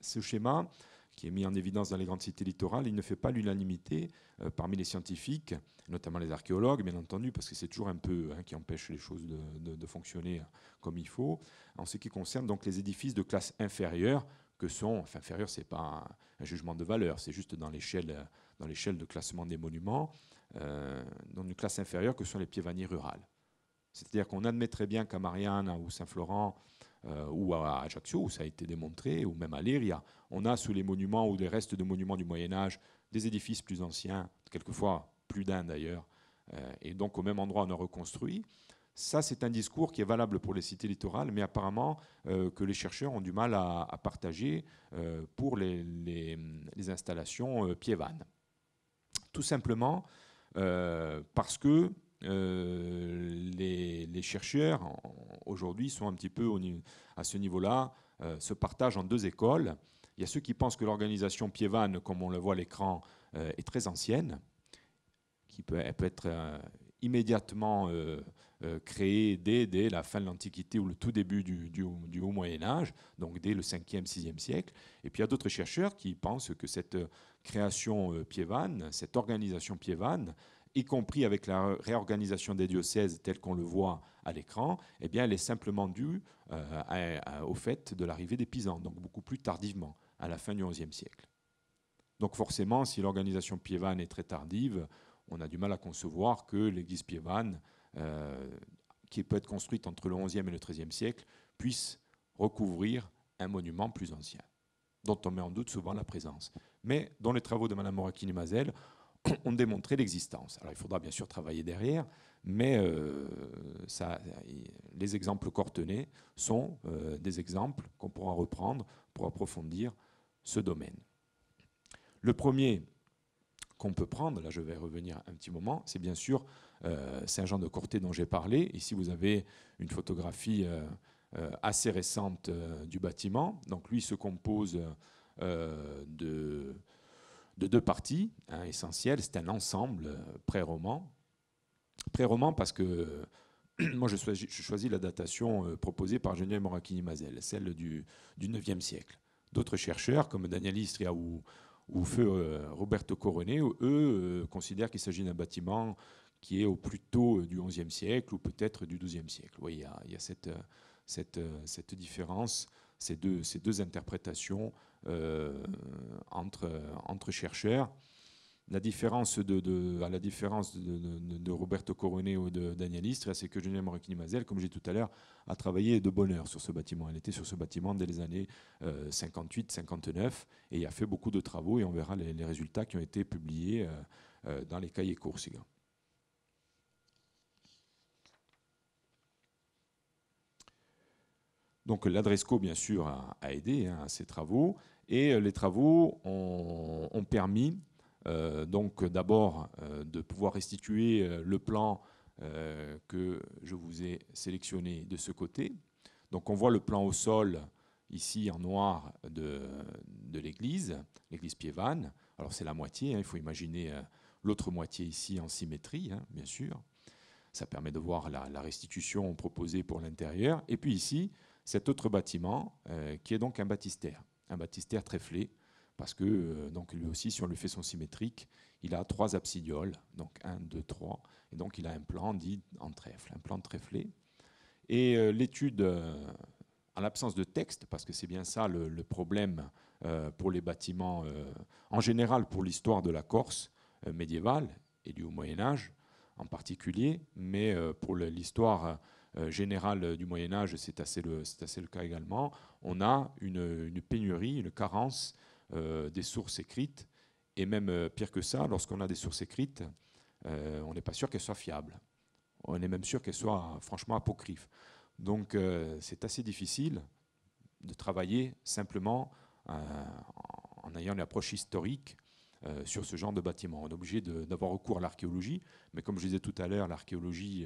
ce schéma, qui est mis en évidence dans les grandes cités littorales, il ne fait pas l'unanimité parmi les scientifiques, notamment les archéologues, bien entendu, parce que c'est toujours un peu qui empêche les choses de fonctionner comme il faut. En ce qui concerne donc les édifices de classe inférieure, que sont, enfin inférieure, c'est pas un jugement de valeur, c'est juste dans l'échelle de classement des monuments, dans une classe inférieure que sont les piévaniers rurales. C'est-à-dire qu'on admet très bien qu'à Marianne ou Saint-Florent, ou à Ajaccio, où ça a été démontré, ou même à Léria, on a sous les monuments ou les restes de monuments du Moyen-Âge des édifices plus anciens, quelquefois plus d'un d'ailleurs, et donc au même endroit on a reconstruit. Ça, c'est un discours qui est valable pour les cités littorales, mais apparemment que les chercheurs ont du mal à partager pour les installations piévanes. Tout simplement parce que les chercheurs aujourd'hui sont un petit peu à ce niveau-là, se partagent en deux écoles. Il y a ceux qui pensent que l'organisation piévane, comme on le voit à l'écran, est très ancienne, elle peut être immédiatement créée dès la fin de l'Antiquité ou le tout début du Haut Moyen-Âge, donc dès le 5e, 6e siècle. Et puis il y a d'autres chercheurs qui pensent que cette création piévane, cette organisation piévane, y compris avec la réorganisation des diocèses telle qu'on le voit à l'écran, eh bien, elle est simplement due au fait de l'arrivée des Pisans, donc beaucoup plus tardivement, à la fin du XIe siècle. Donc forcément, si l'organisation piévane est très tardive, on a du mal à concevoir que l'église piévane, qui peut être construite entre le XIe et le XIIIe siècle, puisse recouvrir un monument plus ancien, dont on met en doute souvent la présence, mais dont les travaux de Mme Moracchini-Mazel ont démontré l'existence. Alors il faudra bien sûr travailler derrière, mais les exemples cortenais sont des exemples qu'on pourra reprendre pour approfondir ce domaine. Le premier qu'on peut prendre, là je vais revenir un petit moment, c'est bien sûr Saint-Jean de Corté dont j'ai parlé. Ici vous avez une photographie assez récente du bâtiment. Donc lui se compose de deux parties essentielles. C'est un ensemble pré-roman. Pré-roman parce que moi je choisis la datation proposée par Geneviève Moracchini-Mazel, celle du IXe siècle. D'autres chercheurs comme Daniel Istria ou feu Roberto Corone, eux considèrent qu'il s'agit d'un bâtiment qui est au plus tôt du XIe siècle ou peut-être du XIIe siècle. Oui, il y a cette différence, ces deux interprétations entre chercheurs. À la différence de Roberto Corone ou de Daniel Istria, c'est que Geneviève Moracchini-Mazel, comme j'ai dit tout à l'heure, a travaillé de bonne heure sur ce bâtiment. Elle était sur ce bâtiment dès les années 58-59 et il a fait beaucoup de travaux et on verra les résultats qui ont été publiés dans les cahiers Corsica. Donc l'Adresco, bien sûr, a aidé à ces travaux et les travaux ont permis donc d'abord de pouvoir restituer le plan que je vous ai sélectionné de ce côté. Donc on voit le plan au sol ici en noir de l'église piévane. Alors c'est la moitié, hein, il faut imaginer l'autre moitié ici en symétrie, hein, bien sûr. Ça permet de voir la restitution proposée pour l'intérieur. Et puis ici, cet autre bâtiment qui est donc un baptistère tréflé, parce que donc lui aussi, si on le fait son symétrique, il a 3 absidioles, donc 1, 2, 3, et donc il a un plan dit en trèfle, un plan tréflé. Et l'étude, en l'absence de texte, parce que c'est bien ça le problème pour les bâtiments, en général pour l'histoire de la Corse médiévale et du Moyen-Âge en particulier, mais pour l'histoire générale du Moyen-Âge, c'est assez le cas également. On a une pénurie, une carence des sources écrites, et même pire que ça, lorsqu'on a des sources écrites, on n'est pas sûr qu'elles soient fiables. On est même sûr qu'elles soient franchement apocryphes. Donc c'est assez difficile de travailler simplement en ayant une approche historique sur ce genre de bâtiment. On est obligé d'avoir recours à l'archéologie, mais comme je disais tout à l'heure, l'archéologie,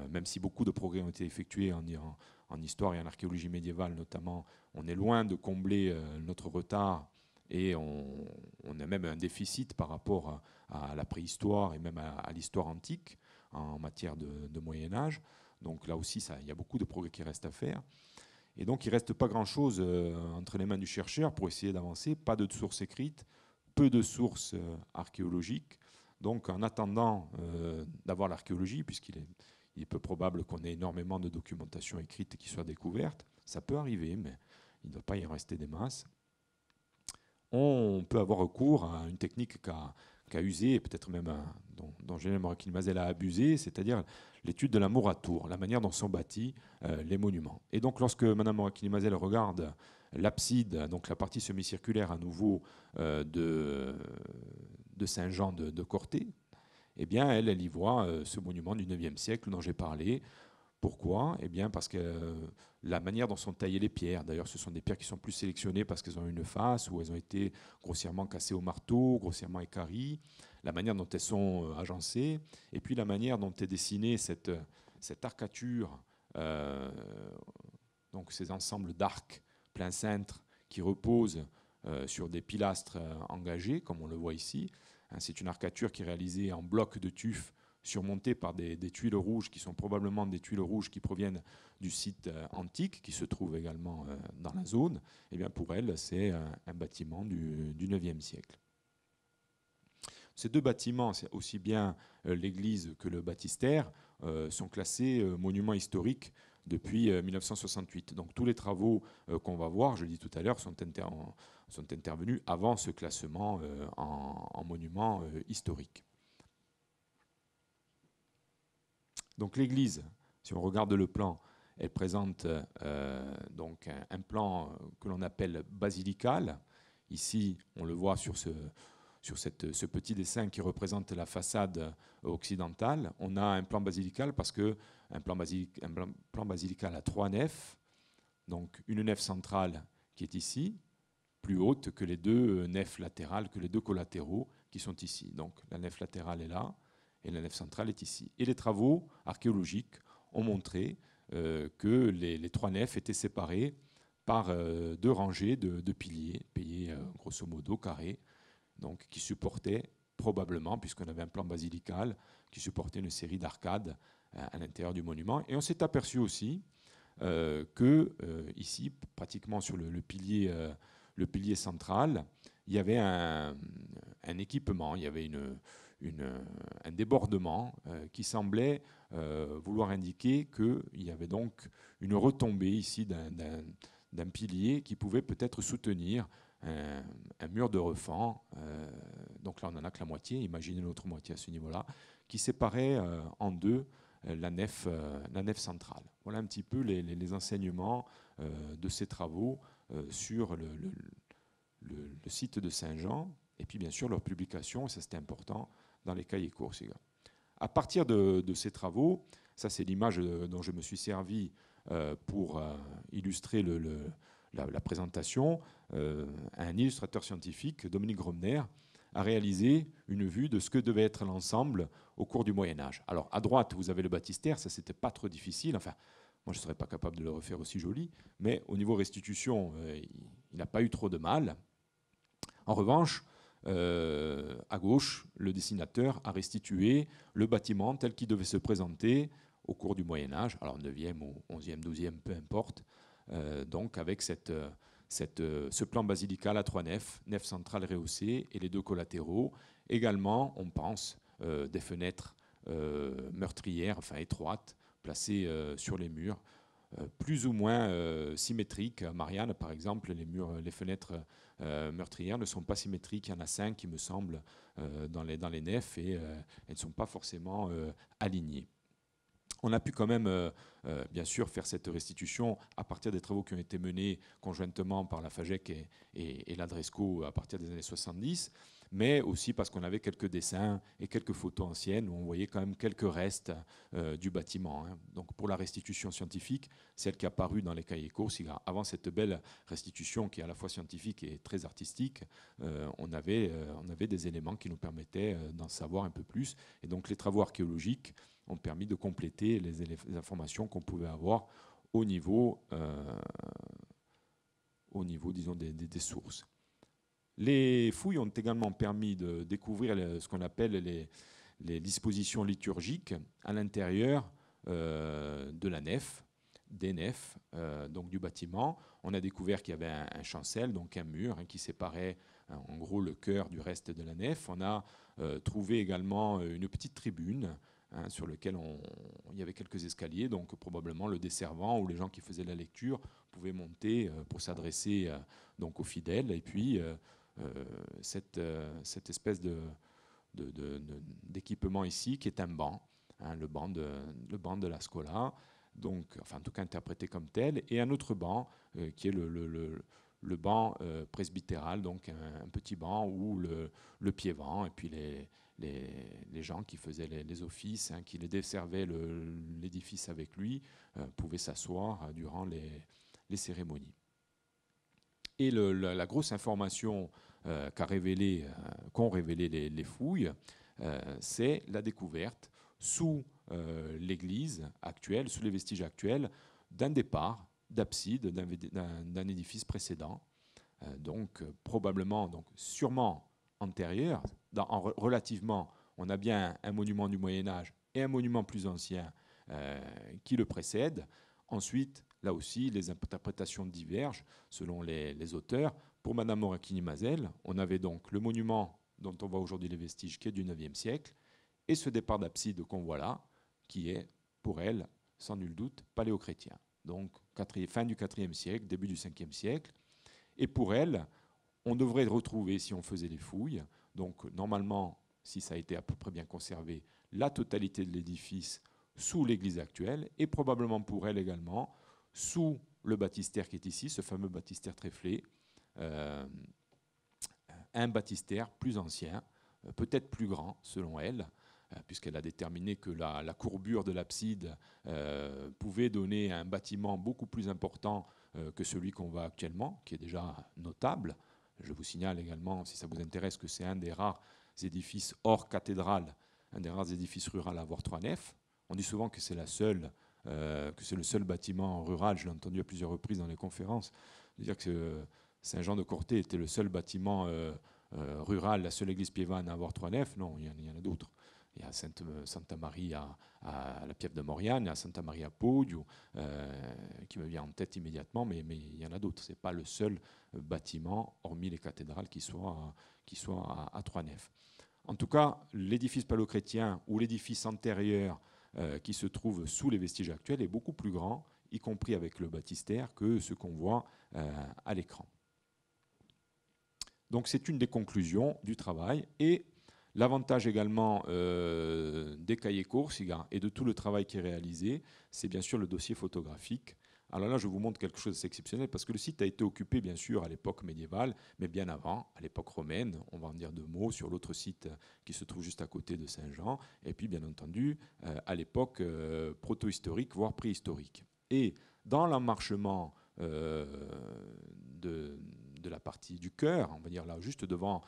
même si beaucoup de progrès ont été effectués en histoire et en archéologie médiévale notamment, on est loin de combler notre retard, et on a même un déficit par rapport à la préhistoire et même à l'histoire antique en matière de Moyen-Âge. Donc là aussi, il y a beaucoup de progrès qui restent à faire. Et donc il ne reste pas grand-chose entre les mains du chercheur pour essayer d'avancer. Pas de sources écrites, peu de sources archéologiques. Donc en attendant d'avoir l'archéologie, puisqu'il est peu probable qu'on ait énormément de documentation écrite qui soit découverte, ça peut arriver, mais il ne doit pas y en rester des masses, on peut avoir recours à une technique qu'a usée, et peut-être même dont Général Morakilmazel a abusé, c'est-à-dire l'étude de la mouratour, la manière dont sont bâtis les monuments. Et donc lorsque Mme Morakilmazel regarde l'abside, donc la partie semi-circulaire à nouveau de Saint-Jean de Corté, eh bien elle y voit ce monument du IXe siècle dont j'ai parlé. Pourquoi ? Eh bien parce que la manière dont sont taillées les pierres, d'ailleurs ce sont des pierres qui sont plus sélectionnées parce qu'elles ont une face, ou elles ont été grossièrement cassées au marteau, grossièrement équarries, la manière dont elles sont agencées, et puis la manière dont est dessinée cette arcature, donc ces ensembles d'arcs plein cintre qui reposent sur des pilastres engagés, comme on le voit ici. C'est une arcature qui est réalisée en blocs de tuf surmontés par des tuiles rouges qui sont probablement des tuiles rouges qui proviennent du site antique qui se trouve également dans la zone. Et bien pour elle, c'est un bâtiment du IXe siècle. Ces deux bâtiments, aussi bien l'église que le baptistère, sont classés monuments historiques depuis 1968. Donc tous les travaux qu'on va voir, je le dis tout à l'heure, sont intervenus avant ce classement en monument historique. Donc l'église, si on regarde le plan, elle présente donc un plan que l'on appelle basilical. Ici, on le voit sur ce petit dessin qui représente la façade occidentale. On a un plan basilical parce que un plan basilical a 3 nefs, donc une nef centrale qui est ici, plus haute que les 2 nefs latérales, que les 2 collatéraux qui sont ici. Donc la nef latérale est là, et la nef centrale est ici. Et les travaux archéologiques ont montré que les 3 nefs étaient séparées par 2 rangées de piliers grosso modo carrés, donc qui supportaient probablement, puisqu'on avait un plan basilical, qui supportait une série d'arcades à l'intérieur du monument. Et on s'est aperçu aussi que ici, pratiquement sur le pilier central, il y avait un équipement, il y avait un débordement qui semblait vouloir indiquer qu'il y avait donc une retombée ici d'un pilier qui pouvait peut-être soutenir un mur de refend. Donc là, on n'en a que la moitié, imaginez l'autre moitié à ce niveau-là, qui séparait en deux la nef centrale. Voilà un petit peu les enseignements de ces travaux sur le site de Saint-Jean, et puis bien sûr leur publication, et ça c'était important, dans les cahiers Corsica. À partir de ces travaux, ça c'est l'image dont je me suis servi pour illustrer la présentation, un illustrateur scientifique, Dominique Gromner, à réaliser une vue de ce que devait être l'ensemble au cours du Moyen-Âge. Alors, à droite, vous avez le baptistère, ça, c'était pas trop difficile. Enfin, moi, je ne serais pas capable de le refaire aussi joli, mais au niveau restitution, il n'a pas eu trop de mal. En revanche, à gauche, le dessinateur a restitué le bâtiment tel qu'il devait se présenter au cours du Moyen-Âge, alors 9e ou 11e, 12e, peu importe, donc avec ce plan basilical à 3 nefs, nef centrale rehaussée et les 2 collatéraux. Également, on pense des fenêtres meurtrières, enfin étroites, placées sur les murs, plus ou moins symétriques. À Marianne, par exemple, les fenêtres meurtrières ne sont pas symétriques. Il y en a 5, il me semble, dans les nefs, et elles ne sont pas forcément alignées. On a pu quand même, bien sûr, faire cette restitution à partir des travaux qui ont été menés conjointement par la FAGEC et l'Adresco à partir des années 70, mais aussi parce qu'on avait quelques dessins et quelques photos anciennes où on voyait quand même quelques restes du bâtiment. Donc pour la restitution scientifique, celle qui est apparue dans les cahiers courses, avant cette belle restitution qui est à la fois scientifique et très artistique, on avait des éléments qui nous permettaient d'en savoir un peu plus. Et donc les travaux archéologiques ont permis de compléter les informations qu'on pouvait avoir au niveau disons, des sources. Les fouilles ont également permis de découvrir ce qu'on appelle les dispositions liturgiques à l'intérieur de la nef, des nefs, donc du bâtiment. On a découvert qu'il y avait un chancel, donc un mur qui séparait en gros le cœur du reste de la nef. On a trouvé également une petite tribune sur lequel il y avait quelques escaliers, donc probablement le desservant ou les gens qui faisaient la lecture pouvaient monter pour s'adresser donc aux fidèles. Et puis cette espèce d'équipement ici qui est un banc, le banc de la Scola, donc, enfin en tout cas interprété comme tel, et un autre banc qui est le banc presbytéral, donc un petit banc où le pied-vent et puis les gens qui faisaient les offices, qui les desservaient l'édifice avec lui, pouvaient s'asseoir durant les cérémonies. Et la grosse information qu'ont révélé les fouilles, c'est la découverte sous l'église actuelle, sous les vestiges actuels, d'un départ d'abside d'un édifice précédent, donc probablement, donc sûrement antérieur. Relativement, on a bien un monument du Moyen-Âge et un monument plus ancien qui le précède. Ensuite, là aussi, les interprétations divergent selon les auteurs. Pour Madame Moracchini-Mazel, on avait donc le monument dont on voit aujourd'hui les vestiges qui est du IXe siècle, et ce départ d'abside qu'on voit là, qui est, pour elle, sans nul doute, paléochrétien. Donc, fin du IVe siècle, début du Ve siècle. Et pour elle, on devrait retrouver, si on faisait les fouilles, donc normalement, si ça a été à peu près bien conservé, la totalité de l'édifice sous l'église actuelle, et probablement pour elle également, sous le baptistère qui est ici, ce fameux baptistère tréflé, un baptistère plus ancien, peut-être plus grand selon elle, puisqu'elle a déterminé que la courbure de l'abside pouvait donner un bâtiment beaucoup plus important que celui qu'on voit actuellement, qui est déjà notable. Je vous signale également, si ça vous intéresse, que c'est un des rares édifices hors cathédrale, un des rares édifices ruraux à avoir 3 nefs. On dit souvent que c'est le seul bâtiment rural. Je l'ai entendu à plusieurs reprises dans les conférences. Dire que Saint-Jean-de-Corté était le seul bâtiment rural, la seule église piévane à avoir 3 nefs. Non, il y en a d'autres. Il y a Santa Marie à la Pieve de Moriane, il y a Santa Maria à Poggio, qui me vient en tête immédiatement, mais il y en a d'autres. Ce n'est pas le seul bâtiment, hormis les cathédrales, qui soit à 3 nefs. En tout cas, l'édifice paléochrétien ou l'édifice antérieur qui se trouve sous les vestiges actuels est beaucoup plus grand, y compris avec le baptistère, que ce qu'on voit à l'écran. Donc c'est une des conclusions du travail. Et l'avantage également des cahiers courses et de tout le travail qui est réalisé, c'est bien sûr le dossier photographique. Alors là, je vous montre quelque chose d'exceptionnel parce que le site a été occupé, bien sûr, à l'époque médiévale, mais bien avant, à l'époque romaine. On va en dire 2 mots sur l'autre site qui se trouve juste à côté de Saint-Jean. Et puis, bien entendu, à l'époque proto-historique, voire préhistorique. Et dans l'emmarchement de la partie du chœur, on va dire là juste devant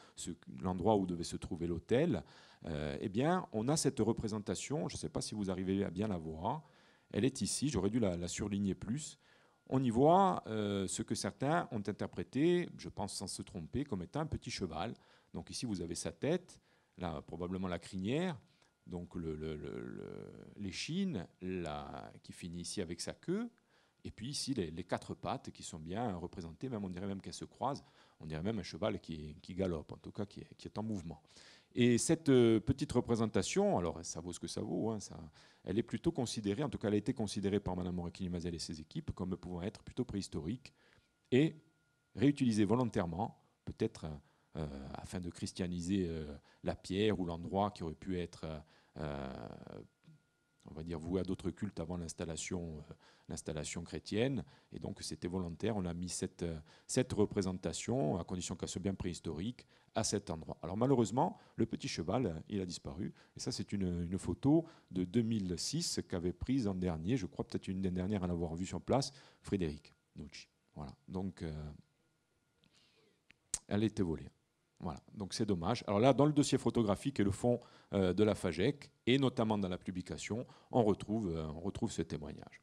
l'endroit où devait se trouver l'autel, eh bien, on a cette représentation, je ne sais pas si vous arrivez à bien la voir, elle est ici, j'aurais dû la surligner plus. On y voit ce que certains ont interprété, je pense sans se tromper, comme étant un petit cheval. Donc ici, vous avez sa tête, là, probablement la crinière, donc l'échine qui finit ici avec sa queue, et puis ici, les quatre pattes qui sont bien représentées, même on dirait même qu'elles se croisent, on dirait même un cheval qui galope, en tout cas qui est en mouvement. Et cette petite représentation, alors ça vaut ce que ça vaut, hein, elle est plutôt considérée, en tout cas elle a été considérée par Mme Moracchini-Mazel et ses équipes comme pouvant être plutôt préhistorique et réutilisée volontairement, peut-être afin de christianiser la pierre ou l'endroit qui aurait pu être, on va dire, voué à d'autres cultes avant l'installation chrétienne. Et donc c'était volontaire, on a mis cette représentation, à condition qu'elle soit bien préhistorique, à cet endroit. Alors malheureusement, le petit cheval, il a disparu. Et ça, c'est une photo de 2006 qu'avait prise en dernier, je crois peut-être une des dernières à l'avoir vue sur place, Frédéric Nucci. Voilà. Donc, elle a été volée. Voilà, donc c'est dommage. Alors là, dans le dossier photographique et le fond de la FAGEC, et notamment dans la publication, on retrouve ce témoignage.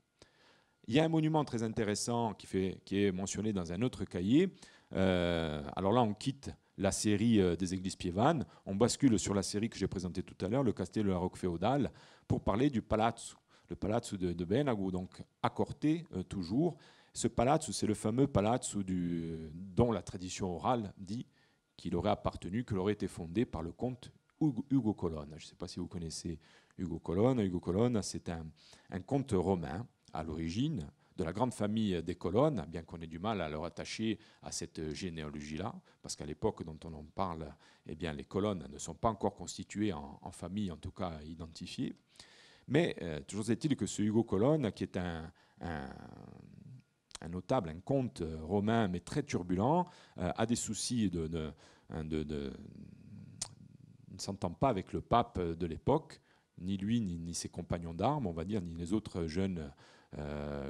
Il y a un monument très intéressant qui est mentionné dans un autre cahier. Alors là, on quitte la série des églises piévanes, on bascule sur la série que j'ai présentée tout à l'heure, le Castello della Rocca Féodale, pour parler du palazzo, le palazzo de Benago, donc à Corté toujours. Ce palazzo, c'est le fameux palazzo dont la tradition orale dit qu'il aurait appartenu, qu'il aurait été fondé par le comte Ugo Colonna. Je ne sais pas si vous connaissez Ugo Colonna. Ugo Colonna, c'est un comte romain à l'origine, de la grande famille des Colonnes, bien qu'on ait du mal à leur attacher à cette généalogie-là, parce qu'à l'époque dont on en parle, eh bien, les Colonnes ne sont pas encore constituées en famille, en tout cas identifiées. Mais toujours est-il que ce Ugo Colonna, qui est un notable, un comte romain, mais très turbulent, a des soucis ne s'entend pas avec le pape de l'époque, ni lui, ni ses compagnons d'armes, on va dire, ni les autres jeunes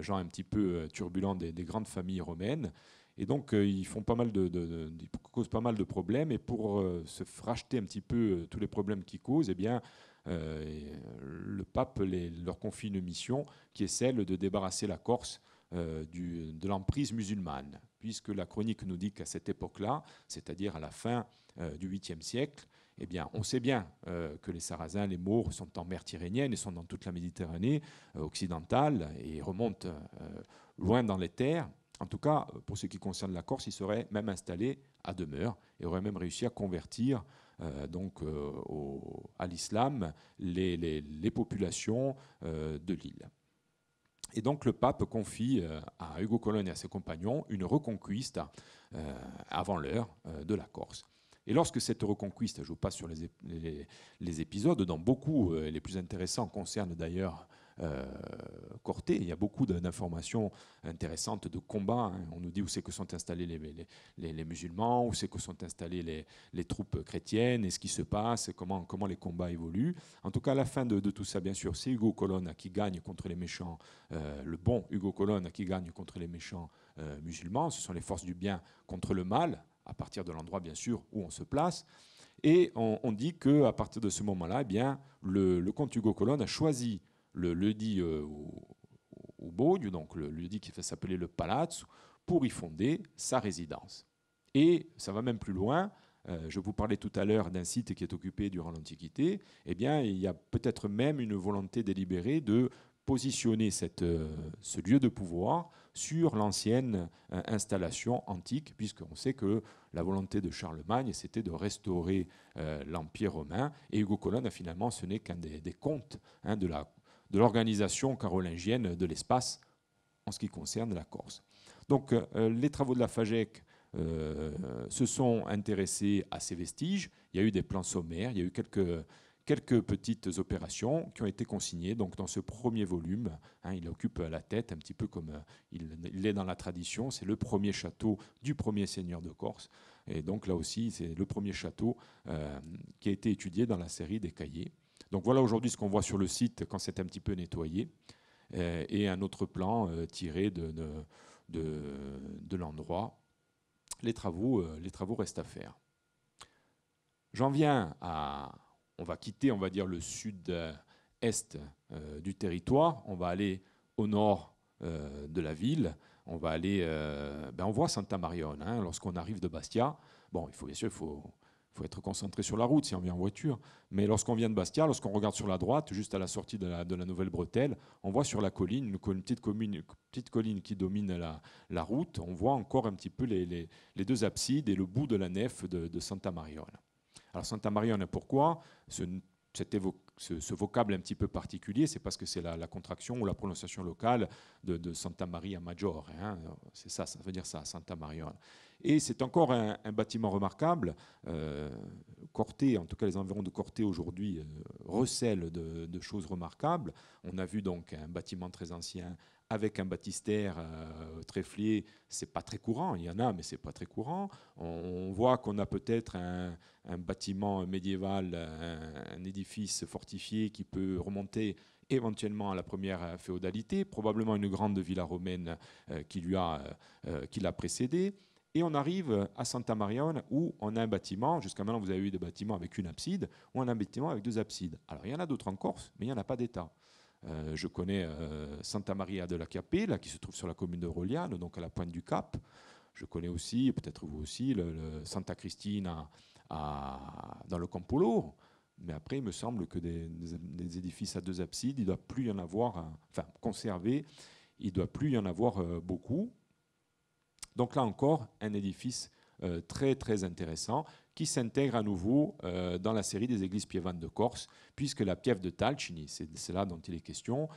gens un petit peu turbulents des grandes familles romaines. Et donc, ils causent pas mal de problèmes. Et pour se racheter un petit peu tous les problèmes qu'ils causent, eh bien, le pape leur confie une mission qui est celle de débarrasser la Corse de l'emprise musulmane, puisque la chronique nous dit qu'à cette époque-là, c'est-à-dire à la fin du 8e siècle, eh bien, on sait bien que les Sarrasins, les Maures, sont en mer Tyrrhénienne et sont dans toute la Méditerranée occidentale et remontent loin dans les terres. En tout cas, pour ce qui concerne la Corse, ils seraient même installés à demeure et auraient même réussi à convertir à l'islam les populations de l'île. Et donc le pape confie à Ugo Colonna et à ses compagnons une reconquiste avant l'heure de la Corse. Et lorsque cette reconquiste, je vous passe sur les épisodes, dont beaucoup, les plus intéressants, concernent d'ailleurs Corté. Il y a beaucoup d'informations intéressantes de combats. Hein. On nous dit où c'est que sont installés les musulmans, où c'est que sont installées les troupes chrétiennes, et ce qui se passe, comment les combats évoluent. En tout cas, à la fin de tout ça, bien sûr, c'est Ugo Colonna qui gagne contre les méchants, le bon Ugo Colonna qui gagne contre les méchants musulmans. Ce sont les forces du bien contre le mal, à partir de l'endroit, bien sûr, où on se place. Et on dit qu'à partir de ce moment-là, eh bien, le comte Ugo Colonna a choisi le lieu-dit au Bodio, donc le lieu-dit qui s'appeler le Palazzo, pour y fonder sa résidence. Et ça va même plus loin. Je vous parlais tout à l'heure d'un site qui est occupé durant l'Antiquité. Eh bien, il y a peut-être même une volonté délibérée de positionner ce lieu de pouvoir sur l'ancienne installation antique, puisqu'on sait que la volonté de Charlemagne, c'était de restaurer l'Empire romain. Et Ugo Colonna, finalement, ce n'est qu'un des contes de l'organisation carolingienne de l'espace en ce qui concerne la Corse. Donc les travaux de la FAGEC se sont intéressés à ces vestiges. Il y a eu des plans sommaires, il y a eu quelques petites opérations qui ont été consignées donc, dans ce premier volume. Hein, il occupe la tête, un petit peu comme il est dans la tradition. C'est le premier château du premier seigneur de Corse. Et donc là aussi, c'est le premier château qui a été étudié dans la série des cahiers. Donc voilà aujourd'hui ce qu'on voit sur le site quand c'est un petit peu nettoyé. Et un autre plan tiré de l'endroit les travaux restent à faire. J'en viens à... On va quitter, on va dire, le sud-est du territoire. On va aller au nord de la ville. On va aller... on voit Santa Marione. Hein, lorsqu'on arrive de Bastia, bon, bien sûr, il faut être concentré sur la route si on vient en voiture. Mais lorsqu'on vient de Bastia, lorsqu'on regarde sur la droite, juste à la sortie de la Nouvelle-Bretelle, on voit sur la colline, une petite colline qui domine la route. On voit encore un petit peu les deux absides et le bout de la nef de Santa Marione. Alors Santa Marione, pourquoi ce vocable un petit peu particulier, c'est parce que c'est la contraction ou la prononciation locale de Santa Maria Maggiore. Hein, c'est ça veut dire ça, Santa Marione. Et c'est encore un bâtiment remarquable. Corté, en tout cas les environs de Corté aujourd'hui, recèlent de choses remarquables. On a vu donc un bâtiment très ancien avec un baptistère tréflier, c'est pas très courant. Il y en a, mais c'est pas très courant. On voit qu'on a peut-être un bâtiment médiéval, un édifice fortifié qui peut remonter éventuellement à la première féodalité, probablement une grande villa romaine qui l'a précédé. Et on arrive à Santa Marione où on a un bâtiment, jusqu'à maintenant vous avez eu des bâtiments avec une abside, ou on a un bâtiment avec deux absides. Alors il y en a d'autres en Corse, mais il n'y en a pas d'État. Je connais Santa Maria de la Capella, qui se trouve sur la commune de Rogliano, donc à la pointe du Cap. Je connais aussi, peut-être vous aussi, le Santa Cristina dans le Campolo. Mais après, il me semble que des édifices à deux absides, il ne doit plus y en avoir, conservés, il ne doit plus y en avoir beaucoup. Donc là encore, un édifice très très intéressant qui s'intègre à nouveau dans la série des églises piévanes de Corse, puisque la piève de Talcini, c'est là dont il est question,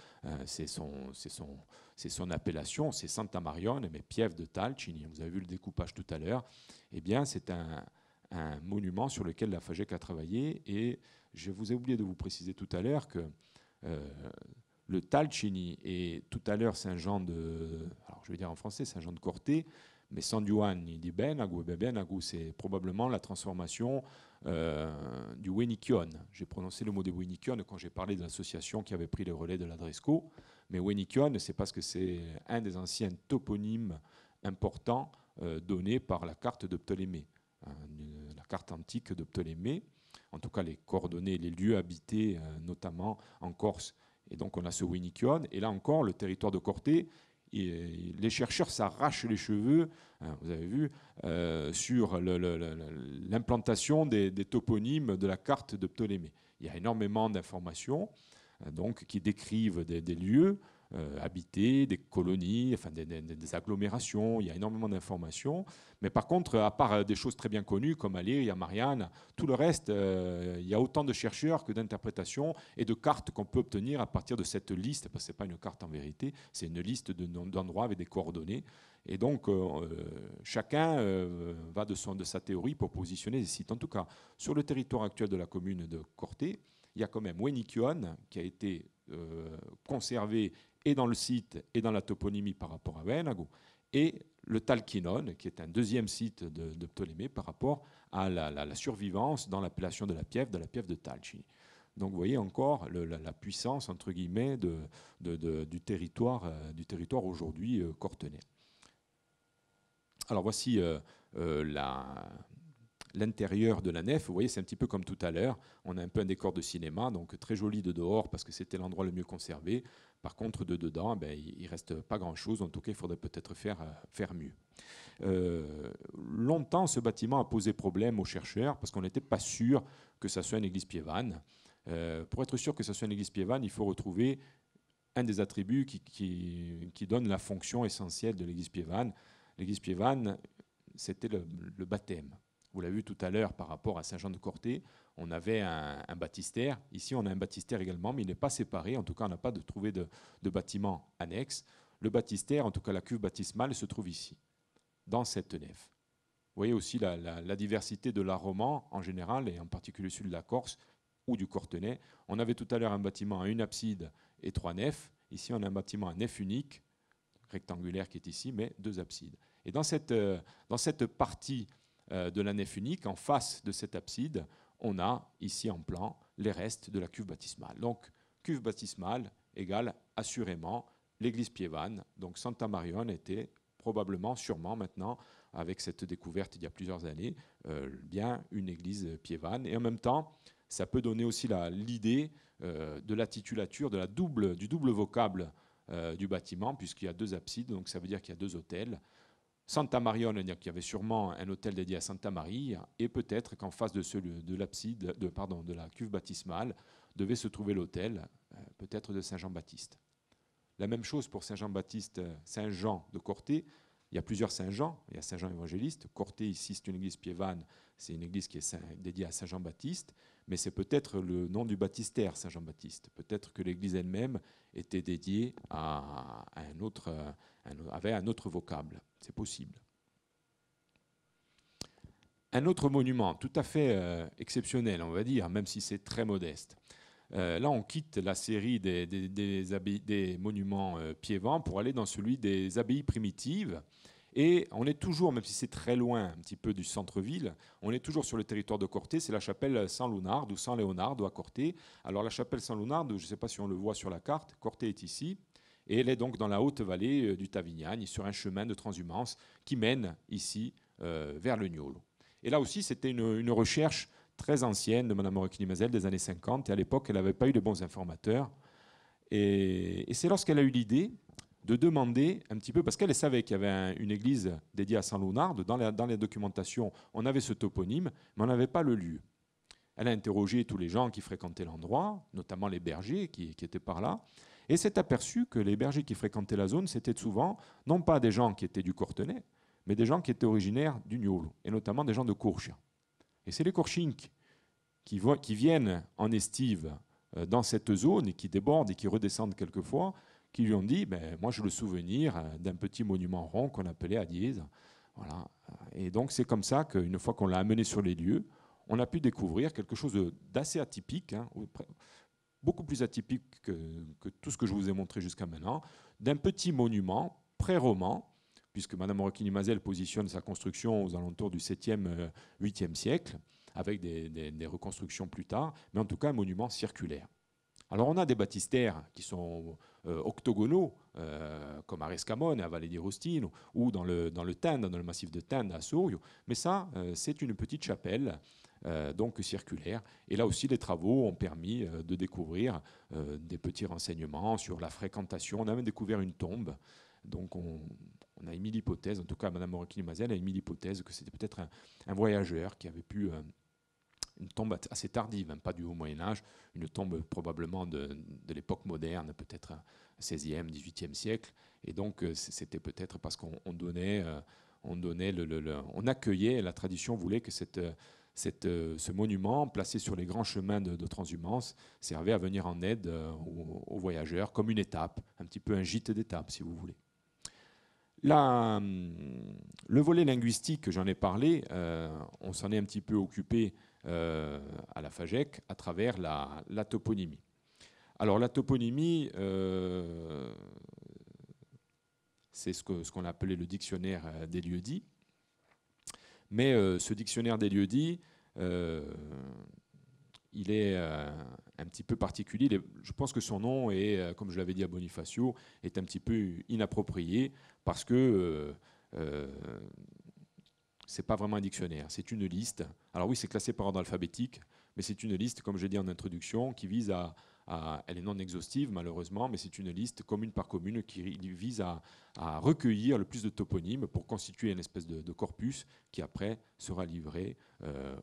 c'est son appellation, c'est Santa Marione, mais piève de Talcini, vous avez vu le découpage tout à l'heure, eh bien c'est un monument sur lequel la FAGEC a travaillé, et je vous ai oublié de vous préciser tout à l'heure que le Talcini et tout à l'heure Saint-Jean alors je vais dire en français Saint-Jean de Corté, mais San Giovanni di Benago, Benago, c'est probablement la transformation du Wenichione. J'ai prononcé le mot de Wenichione quand j'ai parlé de l'association qui avait pris le relais de l'Adresco. Mais Wenichione, c'est parce que c'est un des anciens toponymes importants donnés par la carte de Ptolémée, la carte antique de Ptolémée. En tout cas, les coordonnées, les lieux habités, notamment en Corse. Et donc, on a ce Wenichione. Et là encore, le territoire de Corté, les chercheurs s'arrachent les cheveux, vous avez vu, sur l'implantation des toponymes de la carte de Ptolémée. Il y a énormément d'informations donc, qui décrivent des lieux habités, des colonies, enfin des agglomérations. Il y a énormément d'informations. Mais par contre, à part des choses très bien connues comme Aléria, Marianne, tout le reste, il y a autant de chercheurs que d'interprétations et de cartes qu'on peut obtenir à partir de cette liste, parce que ce n'est pas une carte en vérité, c'est une liste d'endroits avec des coordonnées. Et donc, chacun va de sa théorie pour positionner des sites. En tout cas, sur le territoire actuel de la commune de Corté, il y a quand même Wenichione qui a été conservé et dans le site et dans la toponymie par rapport à Venago, et le Talchinone, qui est un deuxième site de Ptolémée par rapport à la survivance dans l'appellation de la piève de Talcini. Donc vous voyez encore la puissance, entre guillemets, du territoire aujourd'hui cortenais. Alors voici l'intérieur de la nef. Vous voyez, c'est un petit peu comme tout à l'heure. On a un peu un décor de cinéma, donc très joli de dehors parce que c'était l'endroit le mieux conservé. Par contre, de dedans, il ne reste pas grand-chose. En tout cas, il faudrait peut-être faire mieux. Longtemps, ce bâtiment a posé problème aux chercheurs parce qu'on n'était pas sûr que ça soit une église piévane. Pour être sûr que ça soit une église piévane, il faut retrouver un des attributs qui donne la fonction essentielle de l'église piévane. L'église piévane, c'était le baptême. Vous l'avez vu tout à l'heure par rapport à Saint-Jean de Corté, on avait un baptistère. Ici, on a un baptistère également, mais il n'est pas séparé. En tout cas, on n'a pas trouvé de bâtiment annexe. Le baptistère, en tout cas la cuve baptismale, se trouve ici, dans cette nef. Vous voyez aussi la diversité de l'art roman en général, et en particulier celui de la Corse ou du Cortenay. On avait tout à l'heure un bâtiment à une abside et trois nefs. Ici, on a un bâtiment à nef unique, rectangulaire qui est ici, mais deux absides. Et dans cette partie de la nef unique, en face de cette abside, on a ici en plan les restes de la cuve baptismale. Donc, cuve baptismale égale assurément l'église piévane. Donc, Santa Marione était probablement, sûrement maintenant, avec cette découverte il y a plusieurs années, bien une église piévane. Et en même temps, ça peut donner aussi l'idée de la titulature, du double vocable du bâtiment, puisqu'il y a 2 absides, donc ça veut dire qu'il y a 2 autels. Santa Maria, on va dire qu'il y avait sûrement un hôtel dédié à Santa Maria, et peut-être qu'en face de l'abside, de la cuve baptismale, devait se trouver l'hôtel, peut-être de Saint-Jean-Baptiste. La même chose pour Saint-Jean-Baptiste, Saint-Jean de Corté. Il y a plusieurs Saint-Jean. Il y a Saint-Jean évangéliste. Corté, ici, c'est une église piévane. C'est une église qui est dédiée à Saint-Jean-Baptiste. Mais c'est peut-être le nom du baptistère, Saint-Jean-Baptiste. Peut-être que l'église elle-même était dédiée avait un autre vocable. C'est possible. Un autre monument tout à fait exceptionnel, on va dire, même si c'est très modeste. Là, on quitte la série des monuments piévans pour aller dans celui des abbayes primitives. Et on est toujours, même si c'est très loin un petit peu du centre-ville, on est toujours sur le territoire de Corté. C'est la chapelle San-Lunardo ou San Leonardo à Corté. Alors la chapelle San-Lunardo, je ne sais pas si on le voit sur la carte, Corté est ici. Et elle est donc dans la haute vallée du Tavignane, sur un chemin de transhumance qui mène ici vers le Gnolo. Et là aussi, c'était une recherche très ancienne de Mme Morechini-Mazel des années 50. Et à l'époque, elle n'avait pas eu de bons informateurs. Et c'est lorsqu'elle a eu l'idée de demander un petit peu, parce qu'elle savait qu'il y avait une église dédiée à San Leonardo, dans les documentations, on avait ce toponyme, mais on n'avait pas le lieu. Elle a interrogé tous les gens qui fréquentaient l'endroit, notamment les bergers qui étaient par là, et s'est aperçu que les bergers qui fréquentaient la zone, c'était souvent, non pas des gens qui étaient du Cortenay, mais des gens qui étaient originaires du Gnolo, et notamment des gens de Courcia. Et c'est les Corchinques qui viennent en estive dans cette zone et qui débordent et qui redescendent quelquefois, qui lui ont dit, moi j'ai le souvenir d'un petit monument rond qu'on appelait Adiez. Voilà. Et donc c'est comme ça qu'une fois qu'on l'a amené sur les lieux, on a pu découvrir quelque chose d'assez atypique, beaucoup plus atypique que tout ce que je vous ai montré jusqu'à maintenant, d'un petit monument pré-roman, puisque Mme Morechini-Mazel positionne sa construction aux alentours du 7e, 8e siècle, avec des reconstructions plus tard, mais en tout cas un monument circulaire. Alors on a des baptistères qui sont octogonaux, comme à Rescamone, à Valle di Rostino, ou dans le Tenda, dans le massif de Tenda, à Sorio, mais ça, c'est une petite chapelle, donc circulaire. Et là aussi, les travaux ont permis de découvrir des petits renseignements sur la fréquentation. On a même découvert une tombe. Donc on a émis l'hypothèse, en tout cas Mme Morechini-Mazel a émis l'hypothèse que c'était peut-être un voyageur qui avait pu... une tombe assez tardive, pas du haut Moyen-Âge, une tombe probablement de l'époque moderne, peut-être 16e, 18e siècle. Et donc c'était peut-être parce qu'on donnait, on accueillait, la tradition voulait que ce monument, placé sur les grands chemins de transhumance, servait à venir en aide aux voyageurs, comme une étape, un petit peu un gîte d'étape, si vous voulez. Le volet linguistique, j'en ai parlé, on s'en est un petit peu occupé à la FAGEC à travers la toponymie. Alors la toponymie, c'est ce qu'on a appelé le dictionnaire des lieux-dits. Mais ce dictionnaire des lieux-dits, il est un petit peu particulier. Je pense que son nom est, comme je l'avais dit à Bonifacio, est un petit peu inapproprié parce que c'est pas vraiment un dictionnaire, c'est une liste. Alors oui, c'est classé par ordre alphabétique, mais c'est une liste, comme j'ai dit en introduction, qui vise elle est non exhaustive malheureusement, mais c'est une liste commune par commune qui vise à recueillir le plus de toponymes pour constituer une espèce de corpus qui après sera livré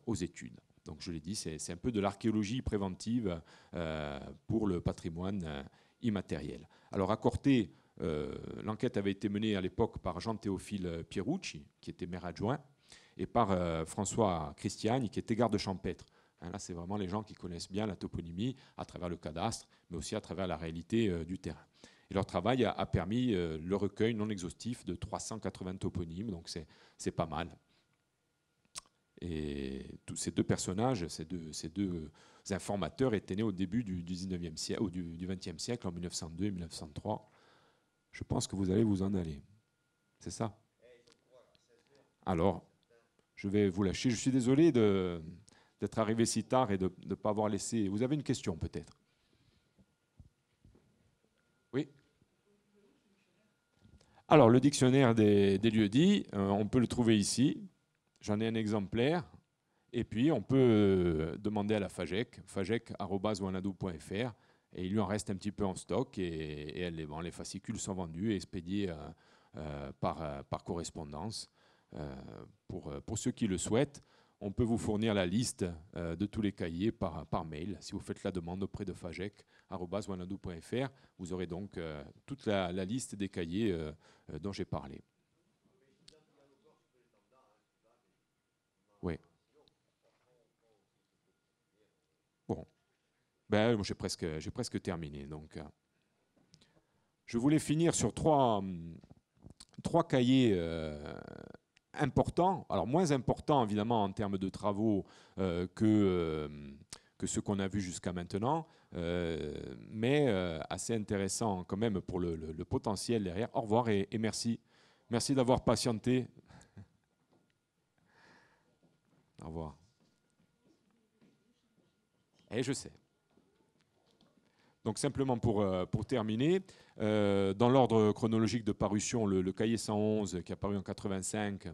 aux études. Donc je l'ai dit, c'est un peu de l'archéologie préventive pour le patrimoine immatériel. Alors à Corté, l'enquête avait été menée à l'époque par Jean-Théophile Pierucci, qui était maire adjoint, et par François Christiani, qui était garde champêtre. Là, c'est vraiment les gens qui connaissent bien la toponymie à travers le cadastre, mais aussi à travers la réalité du terrain. Et leur travail a permis le recueil non exhaustif de 380 toponymes, donc c'est pas mal. Et tous ces deux personnages, ces deux informateurs étaient nés au début du 19e siècle, ou du 20e siècle, en 1902 et 1903. Je pense que vous allez vous en aller. C'est ça? Alors, je vais vous lâcher. Je suis désolé d'être arrivé si tard et de ne pas avoir laissé... Vous avez une question peut-être? Oui? Alors, le dictionnaire des lieux-dits, on peut le trouver ici. J'en ai un exemplaire. Et puis, on peut demander à la FAGEC, fagec@wanadoo.fr, et il lui en reste un petit peu en stock, et elle les vend. Les fascicules sont vendus et expédiés par correspondance. Pour ceux qui le souhaitent, on peut vous fournir la liste de tous les cahiers par mail. Si vous faites la demande auprès de fagec@wanadoo.fr, vous aurez donc toute la liste des cahiers dont j'ai parlé. Oui. Bon. Ben, j'ai presque terminé. Donc, je voulais finir sur trois cahiers importants. Alors, moins importants, évidemment, en termes de travaux que ceux qu'on a vus jusqu'à maintenant, mais assez intéressants quand même pour le potentiel derrière. Au revoir et merci. Merci d'avoir patienté. Au revoir. Et je sais. Donc simplement pour terminer, dans l'ordre chronologique de parution, le cahier 111 qui a paru en 85,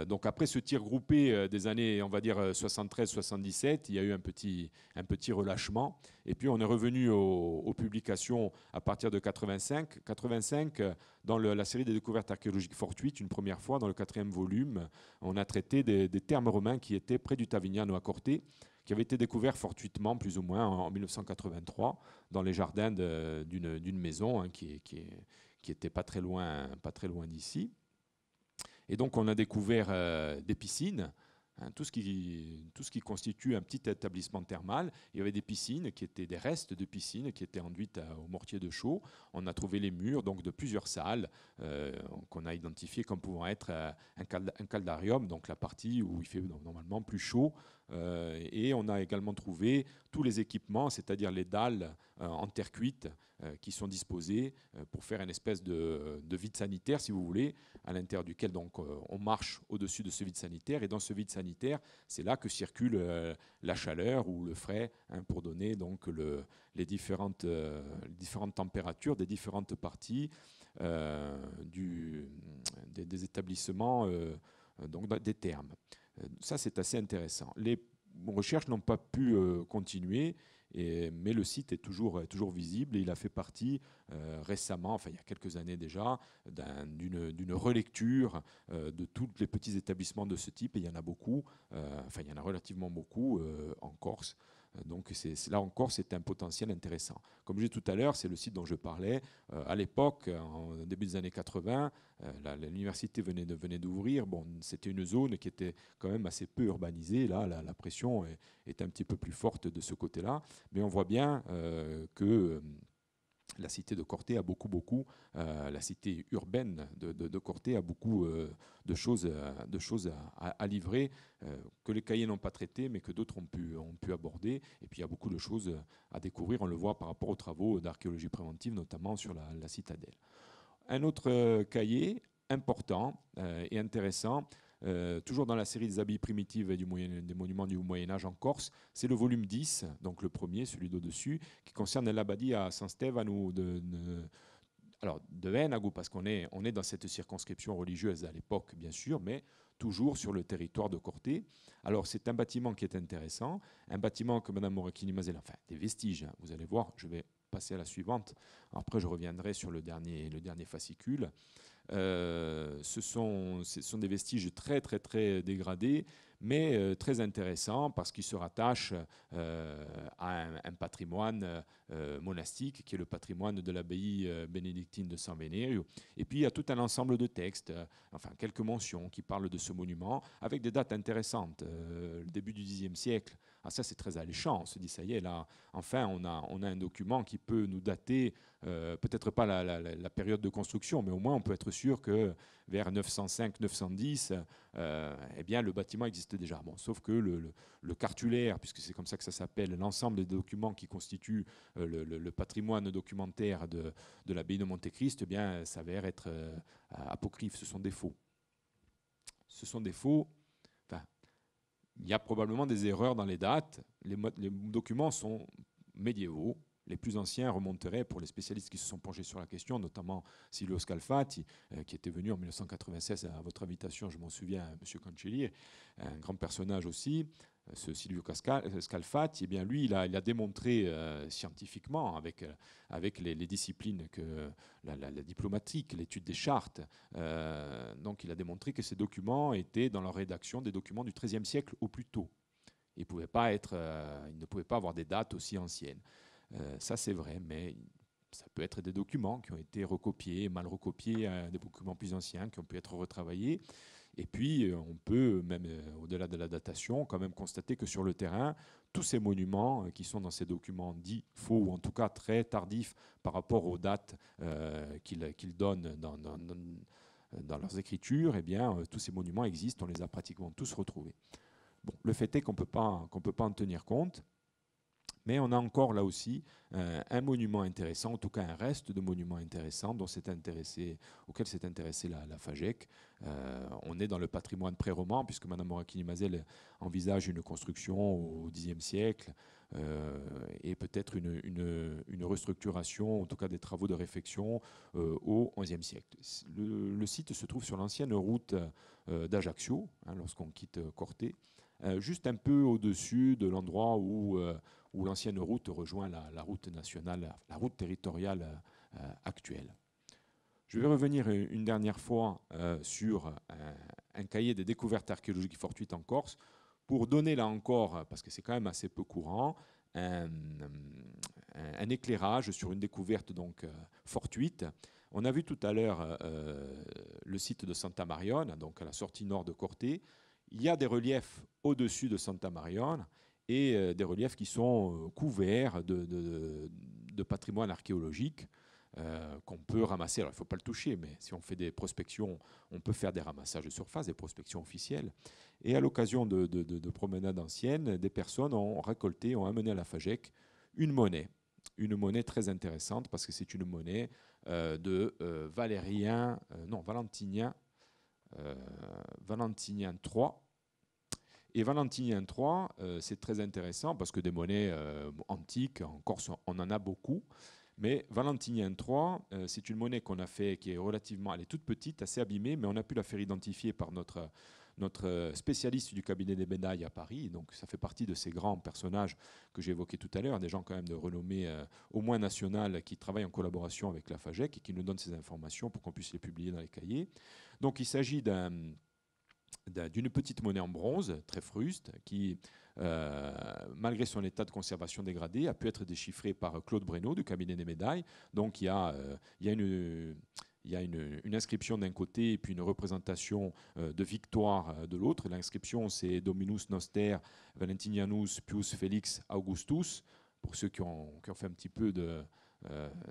donc après ce tir groupé des années, on va dire 73-77, il y a eu un petit relâchement. Et puis on est revenu aux publications à partir de 85. 85, dans la série des découvertes archéologiques fortuites, une première fois, dans le 4e volume, on a traité des termes romains qui étaient près du Tavignano à Corté, qui avait été découvert fortuitement, plus ou moins, en 1983, dans les jardins d'une maison hein, qui était pas très loin d'ici. Et donc, on a découvert des piscines, hein, tout ce qui constitue un petit établissement thermal. Il y avait des piscines qui étaient des restes de piscines qui étaient enduites au mortier de chaux. On a trouvé les murs donc, de plusieurs salles qu'on a identifiées comme pouvant être un caldarium, donc la partie où il fait normalement plus chaud. Et on a également trouvé tous les équipements, c'est-à-dire les dalles en terre cuite qui sont disposées pour faire une espèce de vide sanitaire, si vous voulez, à l'intérieur duquel donc, on marche au-dessus de ce vide sanitaire. Et dans ce vide sanitaire, c'est là que circule la chaleur ou le frais hein, pour donner donc, les différentes températures des différentes parties des établissements, donc des thermes. Ça, c'est assez intéressant. Les recherches n'ont pas pu continuer, mais le site est toujours visible et il a fait partie récemment, enfin il y a quelques années déjà, d'une relecture de tous les petits établissements de ce type, et il y en a beaucoup, enfin il y en a relativement beaucoup en Corse. Donc là encore, c'est un potentiel intéressant. Comme je disais tout à l'heure, c'est le site dont je parlais. À l'époque, en début des années 80, l'université venait d'ouvrir. Bon, c'était une zone qui était quand même assez peu urbanisée. Là, la pression est un petit peu plus forte de ce côté-là. Mais on voit bien que la cité de Corté a beaucoup, la cité urbaine de Corté a beaucoup de choses à livrer que les cahiers n'ont pas traité, mais que d'autres ont pu aborder. Et puis il y a beaucoup de choses à découvrir, on le voit par rapport aux travaux d'archéologie préventive, notamment sur la citadelle. Un autre cahier important et intéressant, toujours dans la série des abbayes primitives et des monuments du Moyen-Âge en Corse, c'est le volume 10, donc le premier, celui d'au-dessus, qui concerne l'abbaye à San Stefano de Venago, parce qu'on est dans cette circonscription religieuse à l'époque, bien sûr, mais toujours sur le territoire de Corté. Alors, c'est un bâtiment qui est intéressant, un bâtiment que Mme Moracchini-Mazel, enfin, des vestiges, hein, vous allez voir, je vais passer à la suivante. Après, je reviendrai sur le dernier fascicule. Ce sont des vestiges très dégradés, mais très intéressants parce qu'ils se rattachent à un patrimoine monastique qui est le patrimoine de l'abbaye bénédictine de San Venerio. Et puis il y a tout un ensemble de textes, enfin quelques mentions qui parlent de ce monument avec des dates intéressantes. Le début du Xe siècle. Ah, ça c'est très alléchant. On se dit ça y est là, enfin on a un document qui peut nous dater peut-être pas la période de construction, mais au moins on peut être sûr que vers 905-910, eh bien, le bâtiment existe déjà. Bon, sauf que le cartulaire, puisque c'est comme ça que ça s'appelle, l'ensemble des documents qui constituent le patrimoine documentaire de l'abbaye de Monte-Christ, eh bien, s'avère être apocryphe. Ce sont des faux. Ce sont des faux. Enfin, il y a probablement des erreurs dans les dates. Les documents sont médiévaux. les plus anciens remonteraient, pour les spécialistes qui se sont penchés sur la question, notamment Silvio Scalfati, qui était venu en 1996 à votre invitation, je m'en souviens, M. Cancellier, un grand personnage aussi. Ce Silvio Scalfati, eh bien lui, il a démontré scientifiquement, avec les disciplines que la diplomatique, l'étude des chartes, donc il a démontré que ces documents étaient dans leur rédaction des documents du XIIIe siècle au plus tôt. Ils ne pouvaient pas avoir des dates aussi anciennes. Ça, c'est vrai, mais ça peut être des documents qui ont été recopiés, mal recopiés, des documents plus anciens qui ont pu être retravaillés. Et puis, on peut, même au-delà de la datation, quand même constater que sur le terrain, tous ces monuments qui sont dans ces documents dits faux, ou en tout cas très tardifs par rapport aux dates qu'ils donnent dans leurs écritures, eh bien, tous ces monuments existent, on les a pratiquement tous retrouvés. Bon, le fait est qu'on ne peut pas en tenir compte. Mais on a encore là aussi un monument intéressant, en tout cas un reste de monument intéressant auquel s'est intéressée la FAGEC. On est dans le patrimoine pré-roman, puisque Mme Morakini-Mazel envisage une construction au Xe siècle et peut-être une restructuration, en tout cas des travaux de réfection au XIe siècle. Le site se trouve sur l'ancienne route d'Ajaccio, lorsqu'on quitte Corté, juste un peu au-dessus de l'endroit où l'ancienne route rejoint la route nationale, la route territoriale actuelle. Je vais revenir une dernière fois sur un cahier des découvertes archéologiques fortuites en Corse, pour donner là encore, parce que c'est quand même assez peu courant, un éclairage sur une découverte donc fortuite. On a vu tout à l'heure le site de Santa Marione, donc à la sortie nord de Corté. Il y a des reliefs au-dessus de Santa Marione et des reliefs qui sont couverts de patrimoine archéologique qu'on peut ramasser. Alors, il ne faut pas le toucher, mais si on fait des prospections, on peut faire des ramassages de surface, des prospections officielles. Et à l'occasion de promenades anciennes, des personnes ont amené à la FAGEC une monnaie très intéressante, parce que c'est une monnaie de Valentinien III. Et Valentinien III, c'est très intéressant parce que des monnaies antiques, en Corse, on en a beaucoup. Mais Valentinien III, c'est une monnaie qu'on a fait, qui est elle est toute petite, assez abîmée, mais on a pu la faire identifier par notre spécialiste du cabinet des médailles à Paris. Donc ça fait partie de ces grands personnages que j'ai évoqués tout à l'heure, des gens quand même de renommée au moins nationale, qui travaillent en collaboration avec la FAGEC et qui nous donnent ces informations pour qu'on puisse les publier dans les cahiers. Donc il s'agit d'une petite monnaie en bronze, très fruste, qui, malgré son état de conservation dégradé, a pu être déchiffrée par Claude Breno du cabinet des médailles. Donc il y a une inscription d'un côté et puis une représentation de victoire de l'autre. L'inscription, c'est Dominus Noster Valentinianus Pius Felix Augustus. Pour ceux qui ont fait un petit peu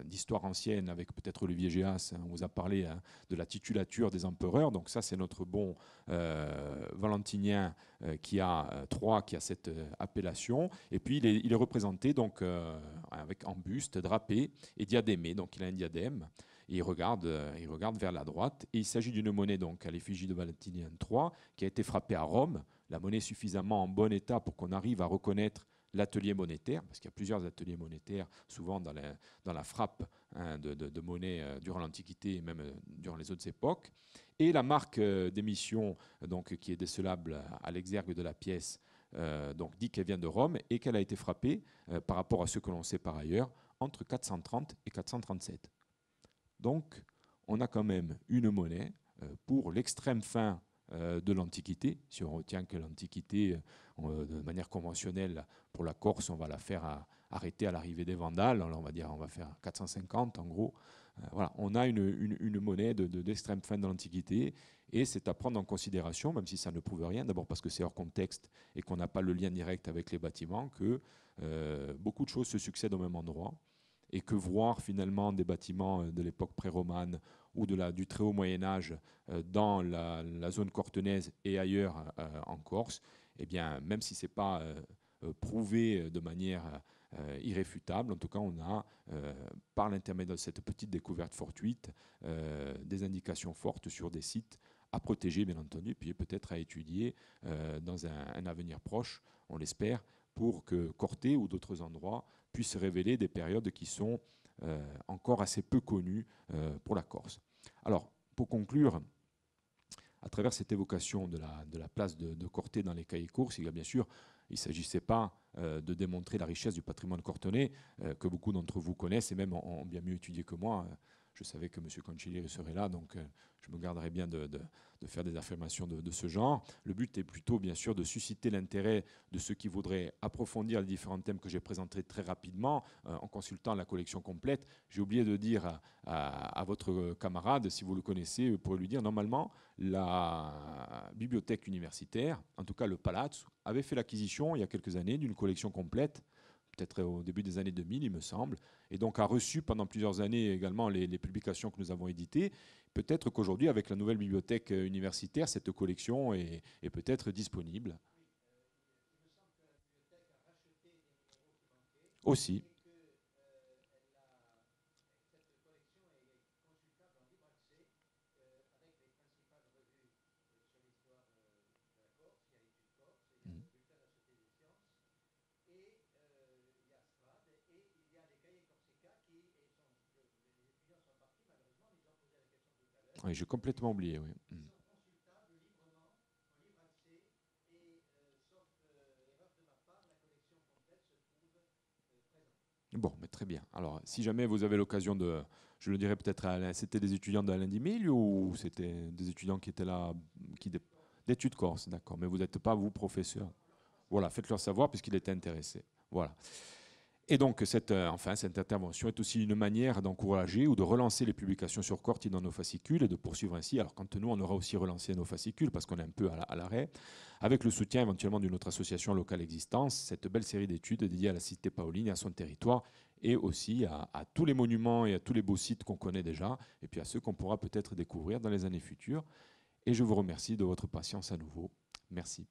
d'histoire ancienne avec peut-être Olivier Géas, on vous a parlé de la titulature des empereurs. Donc ça, c'est notre bon Valentinien qui a cette appellation. Et puis il est représenté donc en buste, drapé et diadémé. Donc il a un diadème. Et il regarde vers la droite. Et il s'agit d'une monnaie donc à l'effigie de Valentinien III qui a été frappée à Rome. La monnaie est suffisamment en bon état pour qu'on arrive à reconnaître l'atelier monétaire, parce qu'il y a plusieurs ateliers monétaires, souvent dans la frappe de monnaie durant l'Antiquité et même durant les autres époques. Et la marque d'émission qui est décelable à l'exergue de la pièce dit qu'elle vient de Rome et qu'elle a été frappée, par rapport à ce que l'on sait par ailleurs, entre 430 et 437. Donc, on a quand même une monnaie pour l'extrême fin de l'Antiquité. Si on retient que l'Antiquité, de manière conventionnelle, pour la Corse, on va la faire arrêter à l'arrivée des Vandales. Alors on va dire, on va faire 450 en gros. Voilà, on a une monnaie d'extrême fin de l'Antiquité, et c'est à prendre en considération, même si ça ne prouve rien, d'abord parce que c'est hors contexte et qu'on n'a pas le lien direct avec les bâtiments, que beaucoup de choses se succèdent au même endroit, et que voir finalement des bâtiments de l'époque pré-romane ou du très haut Moyen-Âge dans la zone cortenaise et ailleurs en Corse, eh bien, même si ce n'est pas prouvé de manière irréfutable, en tout cas, on a, par l'intermédiaire de cette petite découverte fortuite, des indications fortes sur des sites à protéger, bien entendu, puis peut-être à étudier dans un avenir proche, on l'espère, pour que Corté ou d'autres endroits puissent révéler des périodes qui sont encore assez peu connues pour la Corse. Alors, pour conclure, à travers cette évocation de la place de Corté dans les cahiers courses, bien sûr, il ne s'agissait pas de démontrer la richesse du patrimoine cortonais, que beaucoup d'entre vous connaissent et même ont bien mieux étudié que moi. Je savais que M. Concilieri serait là, donc je me garderais bien de faire des affirmations de ce genre. Le but est plutôt, bien sûr, de susciter l'intérêt de ceux qui voudraient approfondir les différents thèmes que j'ai présentés très rapidement en consultant la collection complète. J'ai oublié de dire à votre camarade, si vous le connaissez, vous pourrez lui dire, normalement, la bibliothèque universitaire, en tout cas le Palazzo, avait fait l'acquisition il y a quelques années d'une collection complète, peut-être au début des années 2000, il me semble, et donc a reçu pendant plusieurs années également les publications que nous avons éditées. Peut-être qu'aujourd'hui, avec la nouvelle bibliothèque universitaire, cette collection est peut-être disponible. Aussi. Oui, j'ai complètement oublié. Oui. Bon, mais très bien. Alors, si jamais vous avez l'occasion de, je le dirais peut-être, c'était des étudiants d'Alain Dimil ou c'était des étudiants qui étaient là, d'études corse, d'accord. Mais vous n'êtes pas, vous, professeur. Voilà, faites-leur savoir puisqu'il était intéressé. Voilà. Et donc, cette intervention est aussi une manière d'encourager ou de relancer les publications sur Corti dans nos fascicules et de poursuivre ainsi. Alors, quand nous, on aura aussi relancé nos fascicules parce qu'on est un peu à l'arrêt, avec le soutien éventuellement d'une autre association locale existante, cette belle série d'études dédiée à la cité paoline et à son territoire et aussi à tous les monuments et à tous les beaux sites qu'on connaît déjà et puis à ceux qu'on pourra peut-être découvrir dans les années futures. Et je vous remercie de votre patience à nouveau. Merci.